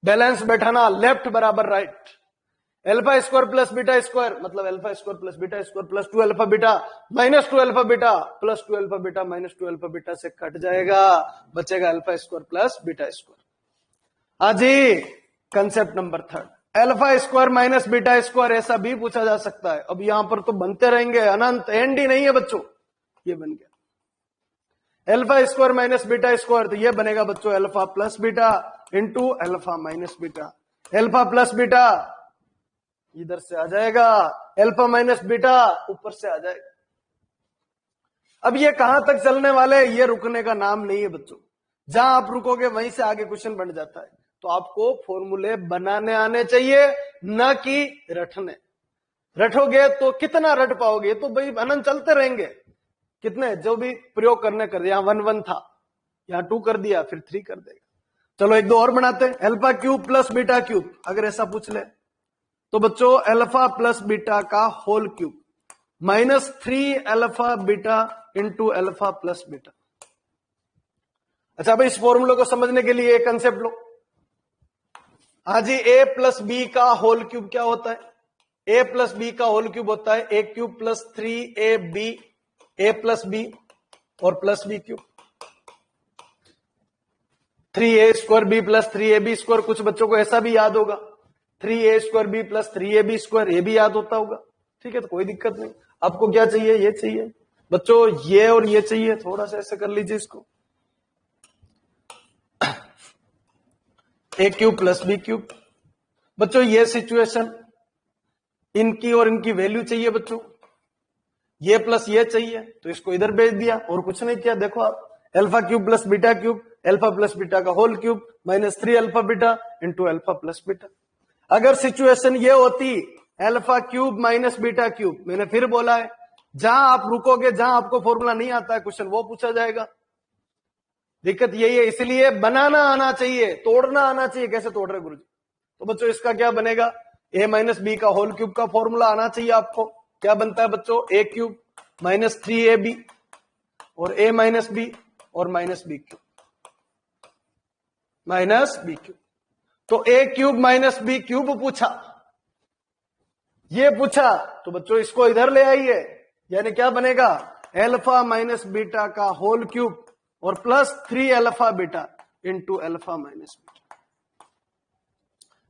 बैलेंस बैठाना, लेफ्ट बराबर right. Alpha square plus beta square मतलब alpha square plus beta square plus 2 alpha beta minus 2 alpha beta plus 2 alpha beta minus 2 alpha beta से कट जाएगा, बचेगा alpha square plus beta square. हाँ जी, concept number 3, alpha square minus beta square, ऐसा भी पूछा जा सकता है। अब यहां पर तो बनते रहेंगे अनंत, एंड ही नहीं है बच्चों। ये बन गया alpha square minus beta square, तो ये बनेगा बच्चों alpha plus beta into alpha minus beta. Alpha plus beta इधर से आ जाएगा, अल्फा माइनस बीटा ऊपर से आ जाएगा। अब ये कहां तक चलने वाले, ये रुकने का नाम नहीं है बच्चों। जहां आप रुकोगे वहीं से आगे क्वेश्चन बन जाता है। तो आपको फॉर्मूले बनाने आने चाहिए, न कि रटने। रटोगे तो कितना रट पाओगे, तो भाई अनंत चलते रहेंगे। कितने जो भी प्रयोग करने कर, यहां 1 1 था, यहां 2 कर दिया, फिर 3 कर देगा। चलो एक दो और बनाते हैं, alpha cube plus beta cube, अगर ऐसा पूछ ले तो बच्चों अल्फा प्लस बीटा का whole cube minus 3 alpha beta into alpha plus beta. अच्छा भाई, इस फॉर्मूले को समझने के लिए एक कंसेप्ट लो। हाँ जी, ए प्लस बी का होल क्यूब क्या होता है? ए प्लस बी का होल क्यूब होता है A cube plus 3 A B, A plus B और plus B cube. 3a square B plus 3ab square, कुछ बच्चों को ऐसा भी याद होगा, 3a square B plus 3ab square, ये भी याद होता होगा। ठीक है, तो कोई दिक्कत नहीं। आपको क्या चाहिए? ये चाहिए बच्चों, ये और ये चाहिए। थोड़ा सा ऐसे कर लीजिए इसको, ए क्यूब प्लस बी क्यूब। बच्चों ये सिचुएशन, इनकी और इनकी वैल्यू चाहिए बच्चों, ये प्लस ये चाहिए, तो इसको इधर भेज दिया और कुछ नहीं किया। देखो आप, alpha cube plus beta cube, alpha plus beta का whole cube minus 3 alpha beta into alpha plus beta. अगर सिचुएशन ये होती alpha cube minus beta cube, मैंने फिर बोला है, जहां आप रुकोगे, जहां आपको फॉर्मूला नहीं आता है क्वेश्चन, वो पूछा जाएगा। दिक्कत यही है, इसलिए बनाना आना चाहिए, तोड़ना आना चाहिए। कैसे तोड़ रहे गुरुजी? तो बच्चों इसका क्या बनेगा? ए माइनस बी का होल क्यूब का फॉर्मूला आना चाहिए आपको। क्या बनता है बच्चों? ए क्यूब माइनस 3ab और ए माइनस बी और minus B cube, minus B cube. तो A cube minus B cube पूछा, ये पूछा, तो बच्चों इसको इधर ले आइए, यानी क्या बनेगा? अल्फा माइनस बीटा का होल क्यूब और plus 3 alpha beta into alpha minus beta.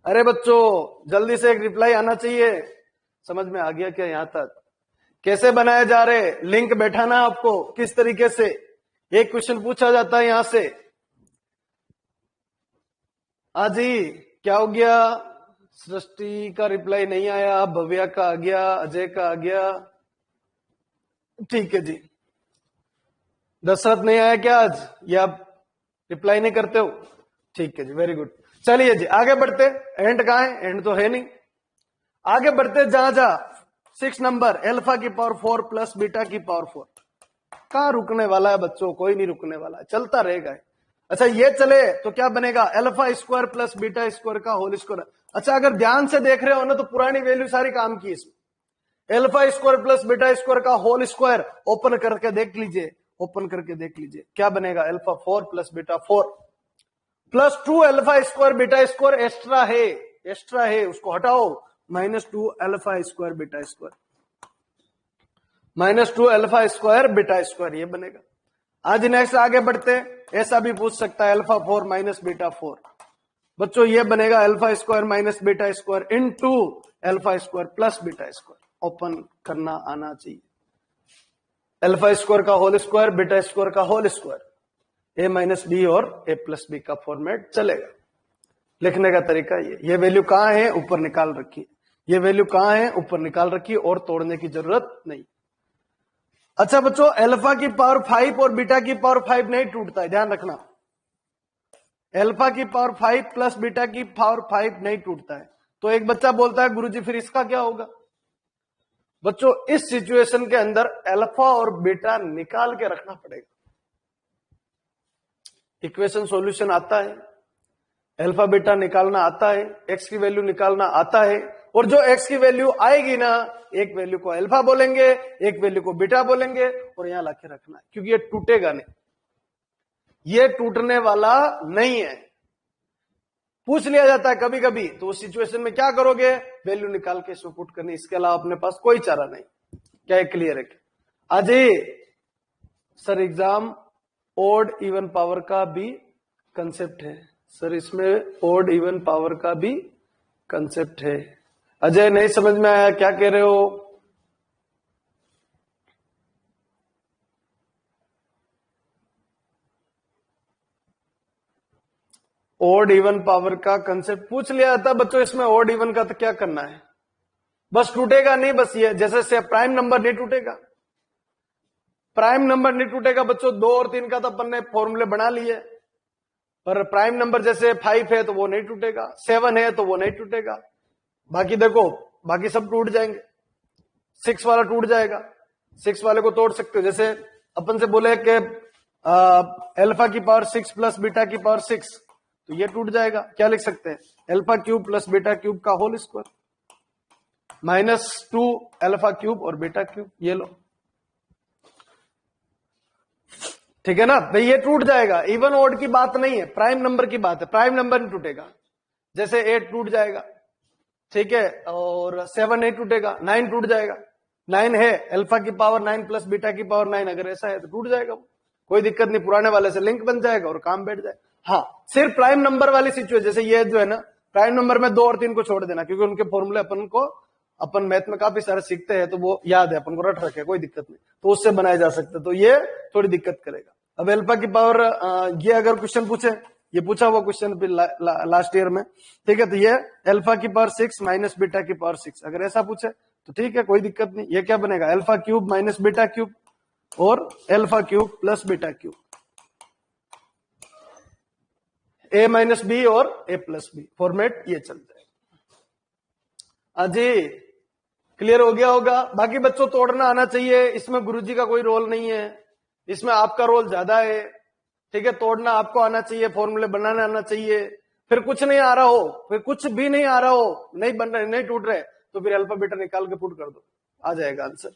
अरे बच्चों जल्दी से एक रिप्लाई आना चाहिए। समझ में आ गया क्या यहां तक? कैसे बनाए जा रहे, लिंक बैठाना आपको किस तरीके से। एक क्वेश्चन पूछा जाता है यहां से, आजी क्या हो गया? सृष्टि का रिप्लाई नहीं आया, भव्या का आ गया, अजय का आ गया, ठीक है जी। दशरथ नहीं आया क्या आज? या आप रिप्लाई नहीं करते हो? ठीक है जी, वेरी गुड। चलिए जी आगे बढ़ते। एंड कहां है? एंड तो है नहीं। आगे बढ़ते, जहां जहां 6 नंबर अल्फा की पावर 4 प्लस बीटा की पावर 4। कहां रुकने वाला है बच्चों? कोई नहीं रुकने वाला है, चलता रहेगा। अच्छा ये चले तो क्या बनेगा? Alpha square plus beta square का होल स्क्वायर। अच्छा अगर ध्यान से देख रहे हो ना, तो पुरानी वैल्यू सारी काम की इसमें। Alpha square plus beta square का होल स्क्वायर ओपन करके देख लीजिए, ओपन करके देख लीजिए क्या बनेगा? Alpha 4 plus beta 4 plus 2 alpha square beta square extra है, एक्स्ट्रा है, उसको हटाओ, minus 2 alpha square beta square, minus 2 alpha square beta square, ये बनेगा। आज नेक्स्ट आगे बढ़ते, ऐसा भी पूछ सकता है अल्फा 4 माइनस बीटा 4 बच्चों ये बनेगा alpha square minus beta square into alpha square plus beta square. Open करना आना चाहिए। अल्फा स्क्वायर का होल स्क्वायर, बीटा स्क्वायर का होल स्क्वायर, ए माइनस बी और ए प्लस बी का फॉर्मेट चलेगा। लिखने का तरीका ये वैल्यू कहां है ऊपर निकाल रखी, ये वैल्यू कहां है ऊपर निकाल रखी और तोड़ने की जरूरत नहीं। अच्छा बच्चों, अल्फा की पावर 5 और बीटा की पावर 5 नहीं टूटता है, ध्यान रखना। अल्फा की पावर 5 प्लस बीटा की पावर 5 नहीं टूटता है। तो एक बच्चा बोलता है गुरुजी फिर इसका क्या होगा? बच्चों इस सिचुएशन के अंदर अल्फा और बीटा निकाल के रखना पड़ेगा। इक्वेशन सॉल्यूशन आता है, अल्फा बीटा निकालना आता है, एक्स की वैल्यू निकालना आता है, और जो एक्स की वैल्यू आएगी ना, एक वैल्यू को अल्फा बोलेंगे, एक वैल्यू को बीटा बोलेंगे, और यहां लाके रखना है, क्योंकि ये टूटेगा नहीं, ये टूटने वाला नहीं है। पूछ लिया जाता है कभी कभी, तो उस सिचुएशन में क्या करोगे? वैल्यू निकाल के इसको पुट करनी, इसके अलावा अपने पास कोई चारा नहीं। क्या क्लियर है? आज sir exam odd even power का भी कंसेप्ट है सर, इसमें ओड इवन पावर का भी कंसेप्ट है। अजय नहीं समझ में आया, क्या कह रहे हो? ओड इवन पावर का कंसेप्ट पूछ लिया था बच्चों, इसमें ओड इवन का तो क्या करना है? बस टूटेगा नहीं, बस ये जैसे से प्राइम नंबर नहीं टूटेगा, प्राइम नंबर नहीं टूटेगा बच्चों। 2 और 3 का तो अपन ने फॉर्मूले बना लिए, पर प्राइम नंबर जैसे 5 है तो वो नहीं टूटेगा, 7 है तो वो नहीं टूटेगा, बाकी देखो बाकी सब टूट जाएंगे। 6 वाला टूट जाएगा, 6 वाले को तोड़ सकते हो। जैसे अपन से बोले कि अल्फा की पावर 6 प्लस बीटा की पावर 6, तो ये टूट जाएगा। क्या लिख सकते हैं? Alpha cube plus beta cube का होल स्क्वायर -2 अल्फा क्यूब और बीटा क्यूब, ये लो, ठीक है ना भाई, ये टूट जाएगा। इवन ओड की बात नहीं है, प्राइम नंबर की बात है, प्राइम नंबर नहीं टूटेगा। जैसे 8 टूट जाएगा, ठीक है, और 7 नहीं टूटेगा, 9 टूट जाएगा। 9 है, अल्फा की पावर 9 प्लस बीटा की पावर 9, अगर ऐसा है तो टूट जाएगा वो, कोई दिक्कत नहीं, पुराने वाले से लिंक बन जाएगा और काम बैठ जाएगा। हाँ, सिर्फ प्राइम नंबर वाली सिचुएशन, जैसे ये जो है ना, प्राइम नंबर में 2 और 3 को छोड़ देना, क्योंकि उनके फॉर्मूले अपन मैथ में काफी सारे सीखते हैं, तो वो याद है, अपन को रट रखे, कोई दिक्कत नहीं, तो उससे बनाए जा सकते, तो ये थोड़ी दिक्कत करेगा। अब अल्फा की पावर, ये अगर क्वेश्चन पूछे, ये पूछा हुआ क्वेश्चन भी लास्ट ईयर में, ठीक है, तो ये अल्फा की पावर 6 माइनस बीटा की पावर 6, अगर ऐसा पूछे तो ठीक है, कोई दिक्कत नहीं। ये क्या बनेगा? Alpha cube minus beta cube और alpha cube plus beta cube, A minus B और ए प्लस बी, फॉर्मेट ये चलता है। अजी क्लियर हो गया होगा? बाकी बच्चों तोड़ना आना चाहिए, इसमें गुरुजी का कोई रोल नहीं है, इसमें आपका रोल ज्यादा है, ठीक है। तोड़ना आपको आना चाहिए, फॉर्मूले बनाना आना चाहिए। फिर कुछ नहीं आ रहा हो, फिर कुछ भी नहीं आ रहा हो, नहीं बन रहे, नहीं टूट रहे, तो फिर अल्फा बीटा निकाल के पुट कर दो, आ जाएगा आंसर।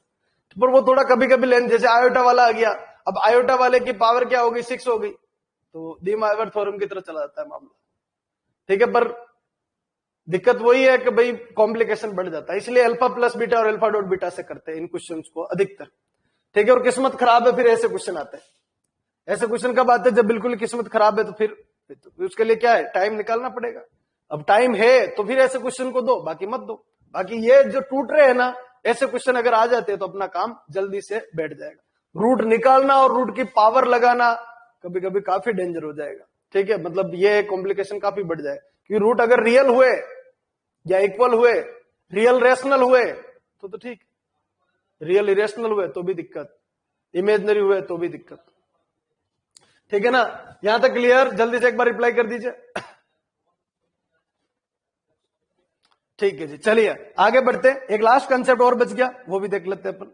पर वो थोड़ा कभी कभी लेंथ, जैसे आयोटा वाला आ गया, अब आयोटा वाले की पावर क्या हो गई? 6 हो गई, तो डी माइवर थ्योरम की तरह चला जाता है मामला, ठीक है। पर दिक्कत वही है कि भाई कॉम्प्लिकेशन बढ़ जाता है, इसलिए अल्फा प्लस बीटा और अल्फा डॉट बीटा से करते हैं इन क्वेश्चंस को अधिकतर, ठीक है। और किस्मत खराब है फिर ऐसे क्वेश्चन आते हैं। ऐसे क्वेश्चन कब आते हैं? जब बिल्कुल किस्मत खराब है, तो फिर उसके लिए क्या है? टाइम निकालना पड़ेगा। अब टाइम है तो फिर ऐसे क्वेश्चन को दो, बाकी मत दो। बाकी ये जो टूट रहे हैं ना, ऐसे क्वेश्चन अगर आ जाते हैं तो अपना काम जल्दी से बैठ जाएगा। रूट निकालना और रूट की पावर लगाना कभी कभी काफी डेंजर हो जाएगा, ठीक है। मतलब ये कॉम्प्लिकेशन काफी बढ़ जाए, क्योंकि रूट अगर रियल हुए या इक्वल हुए, रियल रेशनल हुए तो ठीक, रियल इरेशनल हुए तो भी दिक्कत, इमेजनरी हुए तो भी दिक्कत, ठीक है ना। यहां तक क्लियर? जल्दी से एक बार रिप्लाई कर दीजिए। ठीक है जी, चलिए आगे बढ़ते हैं। एक लास्ट कंसेप्ट और बच गया, वो भी देख लेते हैं अपन।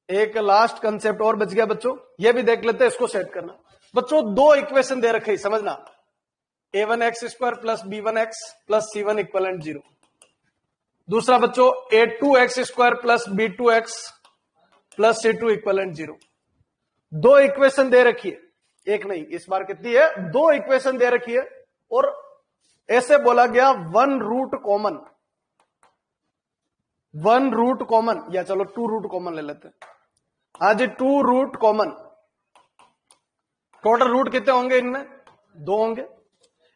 एक लास्ट कंसेप्ट और बच गया बच्चों, ये भी देख लेते हैं, इसको सेट करना। बच्चों 2 इक्वेशन दे रखे, समझना, a1x² plus b1x plus c1 equivalent 0। दूसरा बच्चों a2x² plus b2x plus c2 equivalent 0। 2 equation दे रखी है, एक नहीं, इस बार कितनी है? 2 इक्वेशन दे रखी है, और ऐसे बोला गया 1 रूट कॉमन, 1 रूट कॉमन, या चलो 2 रूट कॉमन ले लेते हैं। आज 2 रूट कॉमन, टोटल रूट कितने होंगे इनमें? 2 होंगे।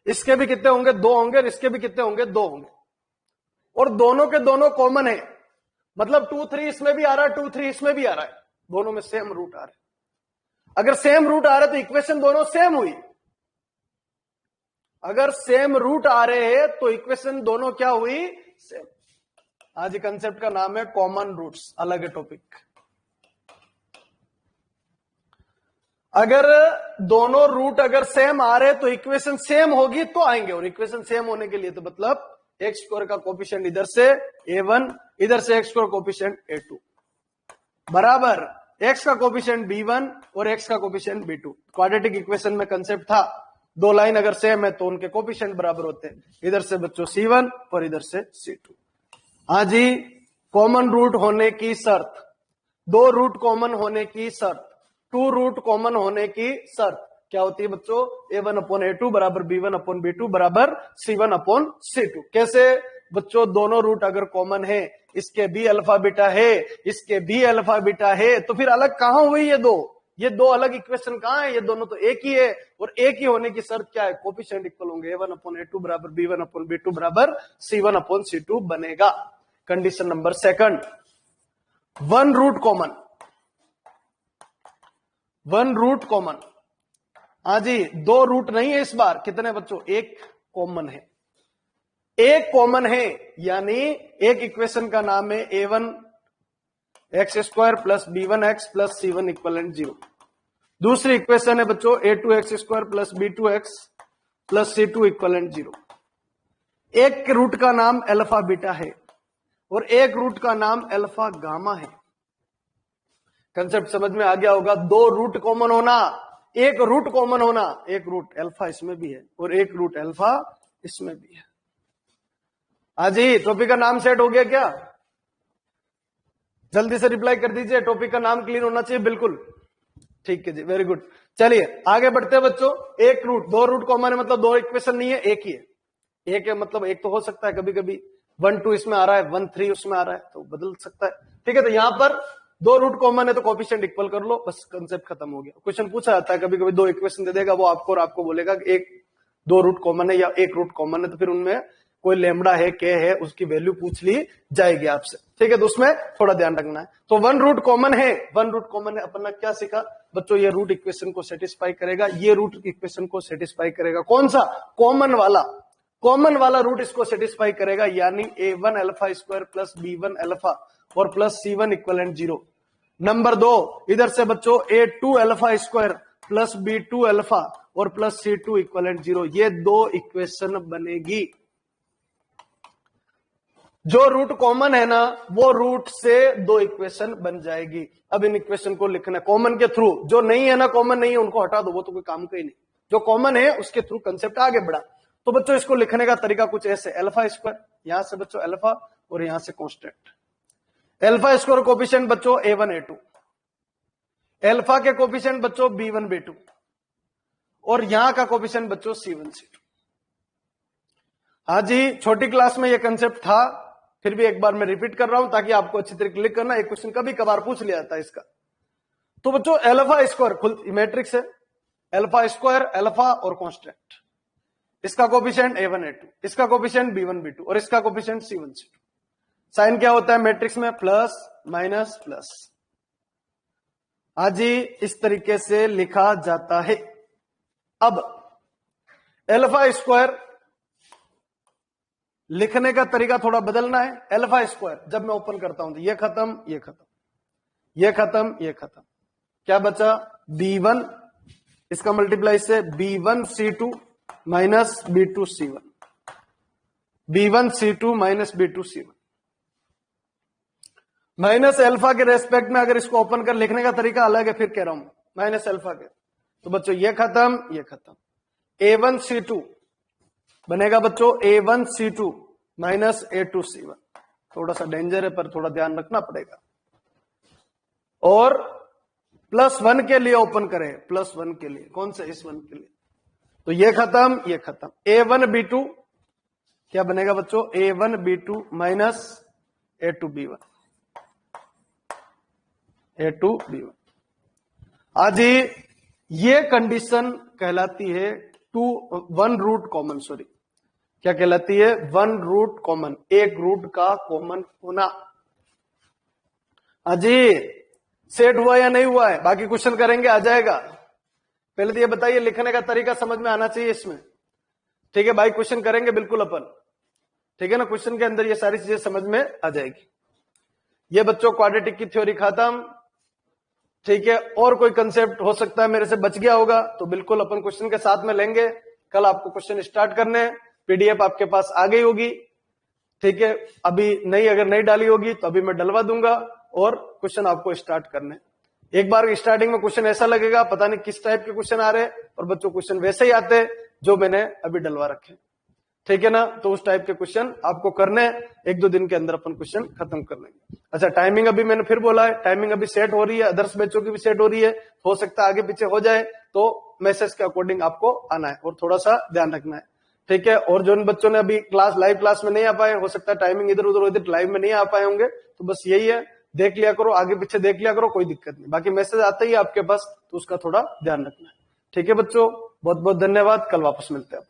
इसके भी कितने होंगे? 2 होंगे, और इसके भी कितने होंगे? 2 होंगे, और दोनों के दोनों कॉमन है, मतलब 2 3 इसमें भी आ रहा है, 2 3 इसमें भी आ रहा है, दोनों में सेम रूट आ रहा है। अगर सेम रूट आ रहा है तो इक्वेशन दोनों सेम हुई। अगर सेम रूट आ रहे हैं तो इक्वेशन दोनों क्या हुई? सेम। आज कंसेप्ट का नाम है कॉमन रूट्स, अलग है टॉपिक। अगर दोनों रूट अगर सेम आ रहे तो इक्वेशन सेम होगी तो आएंगे, और इक्वेशन सेम होने के लिए तो मतलब एक्स स्क्वायर का कोफिशिएंट इधर से a1, इधर से एक्स स्क्वायर कोफिशिएंट a2 बराबर एक्स का कोफिशिएंट b1 और एक्स का कोफिशिएंट b2। क्वाड्रेटिक इक्वेशन में कंसेप्ट था, दो लाइन अगर सेम है तो उनके कोफिशिएंट बराबर होते हैं। इधर से बच्चों c1 और इधर से c2। हाँ जी, कॉमन रूट होने की शर्त, 2 रूट कॉमन होने की शर्त, 2 रूट कॉमन होने की शर्त क्या होती है बच्चों? a1/a2 बराबर b1/b2 बराबर c1/c2। कैसे बच्चों? दोनों रूट अगर कॉमन है, इसके भी अल्फा बीटा है, इसके भी अल्फा बीटा है, तो फिर अलग कहां हुई ये दो अलग इक्वेशन कहां है? ये दोनों तो एक ही है, और एक ही होने की शर्त क्या है? कोफिशिएंट इक्वल होंगे, a1/a2 बराबर b1/b2 बराबर c1/c2 बनेगा। Condition number second, 1 root common, 1 root common. हाँ जी, 2 रूट नहीं है इस बार, कितने बच्चों? एक कॉमन है, एक कॉमन है, यानी एक इक्वेशन का नाम है a1x² plus b1x plus c1 equivalent 0। दूसरी इक्वेशन है बच्चों a2x² plus b2x plus c2 equivalent 0। एक रूट का नाम अल्फा बीटा है और एक रूट का नाम अल्फा गामा है। कंसेप्ट समझ में आ गया होगा? 2 रूट कॉमन होना, एक रूट कॉमन होना, एक रूट अल्फा इसमें भी है और एक रूट अल्फा इसमें भी है। हाजी, टॉपिक का नाम सेट हो गया क्या? जल्दी से रिप्लाई कर दीजिए, टॉपिक का नाम क्लियर होना चाहिए बिल्कुल। ठीक है जी, वेरी गुड। चलिए आगे बढ़ते हैं बच्चों। एक रूट, 2 रूट कॉमन है, मतलब 2 इक्वेशन नहीं है, एक ही है। एक है मतलब एक तो हो सकता है कभी कभी 1 2 इसमें आ रहा है, 1 3 उसमें आ रहा है, तो बदल सकता है। ठीक है, तो यहां पर 2 रूट कॉमन है तो कोफिशिएंट इक्वल कर लो, बस कंसेप्ट खत्म हो गया। क्वेश्चन पूछा जाता है कभी कभी, 2 इक्वेशन दे देगा वो आपको, और आपको बोलेगा कि एक 2 रूट कॉमन है या एक रूट कॉमन है, तो फिर उनमें कोई लेमड़ा है, के है, उसकी वैल्यू पूछ ली जाएगी आपसे। ठीक है, तो उसमें थोड़ा ध्यान रखना है। तो 1 रूट कॉमन है, 1 रूट कॉमन है, अपन ने क्या सीखा बच्चों? ये रूट इक्वेशन को सेटिस्फाई करेगा, ये रूट इक्वेशन को सेटिस्फाई करेगा। कौन सा? कॉमन वाला, कॉमन वाला रूट इसको सेटिस्फाई करेगा, यानी a1 alpha square plus b1 alpha और प्लस c1 इक्वलेंट 0। नंबर 2, इधर से बच्चों a2 alpha square plus b2 alpha और प्लस c2 इक्वलेंट 0। ये 2 इक्वेशन बनेगी। जो रूट कॉमन है ना, वो रूट से 2 इक्वेशन बन जाएगी। अब इन इक्वेशन को लिखना कॉमन के थ्रू, जो नहीं है ना, कॉमन नहीं है, उनको हटा दो, वो तो कोई काम का ही नहीं। जो कॉमन है उसके थ्रू कंसेप्ट आगे बढ़ा। तो बच्चों इसको लिखने का तरीका कुछ ऐसे, अल्फा स्क्वायर, यहां से बच्चों अल्फा और यहां से कांस्टेंट। अल्फा स्क्वायर कोफिशिएंट बच्चों a1 a2, अल्फा के कोफिशिएंट बच्चों b1 b2 और यहां का कोफिशिएंट बच्चों c1 c2। हाँ जी, छोटी क्लास में यह कंसेप्ट था, फिर भी एक बार मैं रिपीट कर रहा हूं ताकि आपको अच्छी तरीके क्लिक करना। एक क्वेश्चन कभी कभार पूछ लिया जाता है इसका। तो बच्चों अल्फा स्क्वायर मैट्रिक्स है, अल्फा स्क्वायर अल्फा और कांस्टेंट, इसका कोफिशिएंट a1 a2, इसका कोफिशिएंट b1 b2 और इसका कोफिशिएंट c1 c2। साइन क्या होता है मैट्रिक्स में? Plus minus plus. हाँ जी, इस तरीके से लिखा जाता है। अब अल्फा स्क्वायर लिखने का तरीका थोड़ा बदलना है। अल्फा स्क्वायर जब मैं ओपन करता हूं तो ये खत्म, ये खत्म, ये खत्म, ये खत्म, क्या बचा? b1, इसका मल्टीप्लाई से b1 c2 minus b2 c1, b1 c2 minus b2 c1। Minus alpha के रेस्पेक्ट में अगर इसको ओपन कर लिखने का तरीका अलग है, फिर कह रहा हूं माइनस अल्फा के, तो बच्चों ये खत्म, ये खत्म। a1 c2 बनेगा बच्चों a1 c2 minus a2 c1। थोड़ा सा डेंजर है पर थोड़ा ध्यान रखना पड़ेगा। और +1 के लिए ओपन करें, +1 के लिए, कौन सा? इस 1 के लिए, तो ये खत्म, ये खत्म। a1 b2 क्या बनेगा बच्चों? a1 b2 minus a2 b1, a2 b1। आज ये कंडीशन कहलाती है वन रूट कॉमन, सॉरी क्या कहलाती है, वन रूट कॉमन, एक रूट का कॉमन होना। अजी सेट हुआ या नहीं हुआ है, बाकी क्वेश्चन करेंगे आ जाएगा। पहले तो ये बताइए लिखने का तरीका समझ में आना चाहिए इसमें, ठीक है भाई, क्वेश्चन करेंगे बिल्कुल अपन, ठीक है ना, क्वेश्चन के अंदर ये सारी चीजें समझ में आ जाएगी। ये बच्चों क्वाड्रेटिक की थ्योरी खत्म, ठीक है। और कोई कंसेप्ट हो सकता है मेरे से बच गया होगा तो बिल्कुल अपन क्वेश्चन के साथ में लेंगे। कल आपको क्वेश्चन स्टार्ट करने हैं, पीडीएफ आपके पास आ गई होगी, ठीक है। अभी नहीं, अगर नहीं डाली होगी तो अभी मैं डलवा दूंगा और क्वेश्चन आपको स्टार्ट करने। एक बार स्टार्टिंग में क्वेश्चन ऐसा लगेगा पता नहीं किस टाइप के क्वेश्चन आ रहे हैं, और बच्चों क्वेश्चन वैसे ही आते हैं जो मैंने अभी डलवा रखे, ठीक है ना। तो उस टाइप के क्वेश्चन आपको करने, एक दो दिन के अंदर अपन क्वेश्चन खत्म कर लेंगे। अच्छा टाइमिंग अभी मैंने फिर बोला है, टाइमिंग अभी सेट हो रही है, अदर्स बैचों की भी सेट हो रही है, हो सकता है आगे पीछे हो जाए, तो मैसेज के अकॉर्डिंग आपको आना है और थोड़ा सा ध्यान रखना है, ठीक है। और जो बच्चों ने अभी लाइव क्लास में नहीं आ पाए, हो सकता है टाइमिंग इधर उधर लाइव में नहीं आ पाए होंगे, तो बस यही है, देख लिया करो, आगे पीछे देख लिया करो, कोई दिक्कत नहीं। बाकी मैसेज आता ही है आपके पास तो उसका थोड़ा ध्यान रखना है, ठीक है बच्चों। बहुत बहुत धन्यवाद, कल वापस मिलते हैं।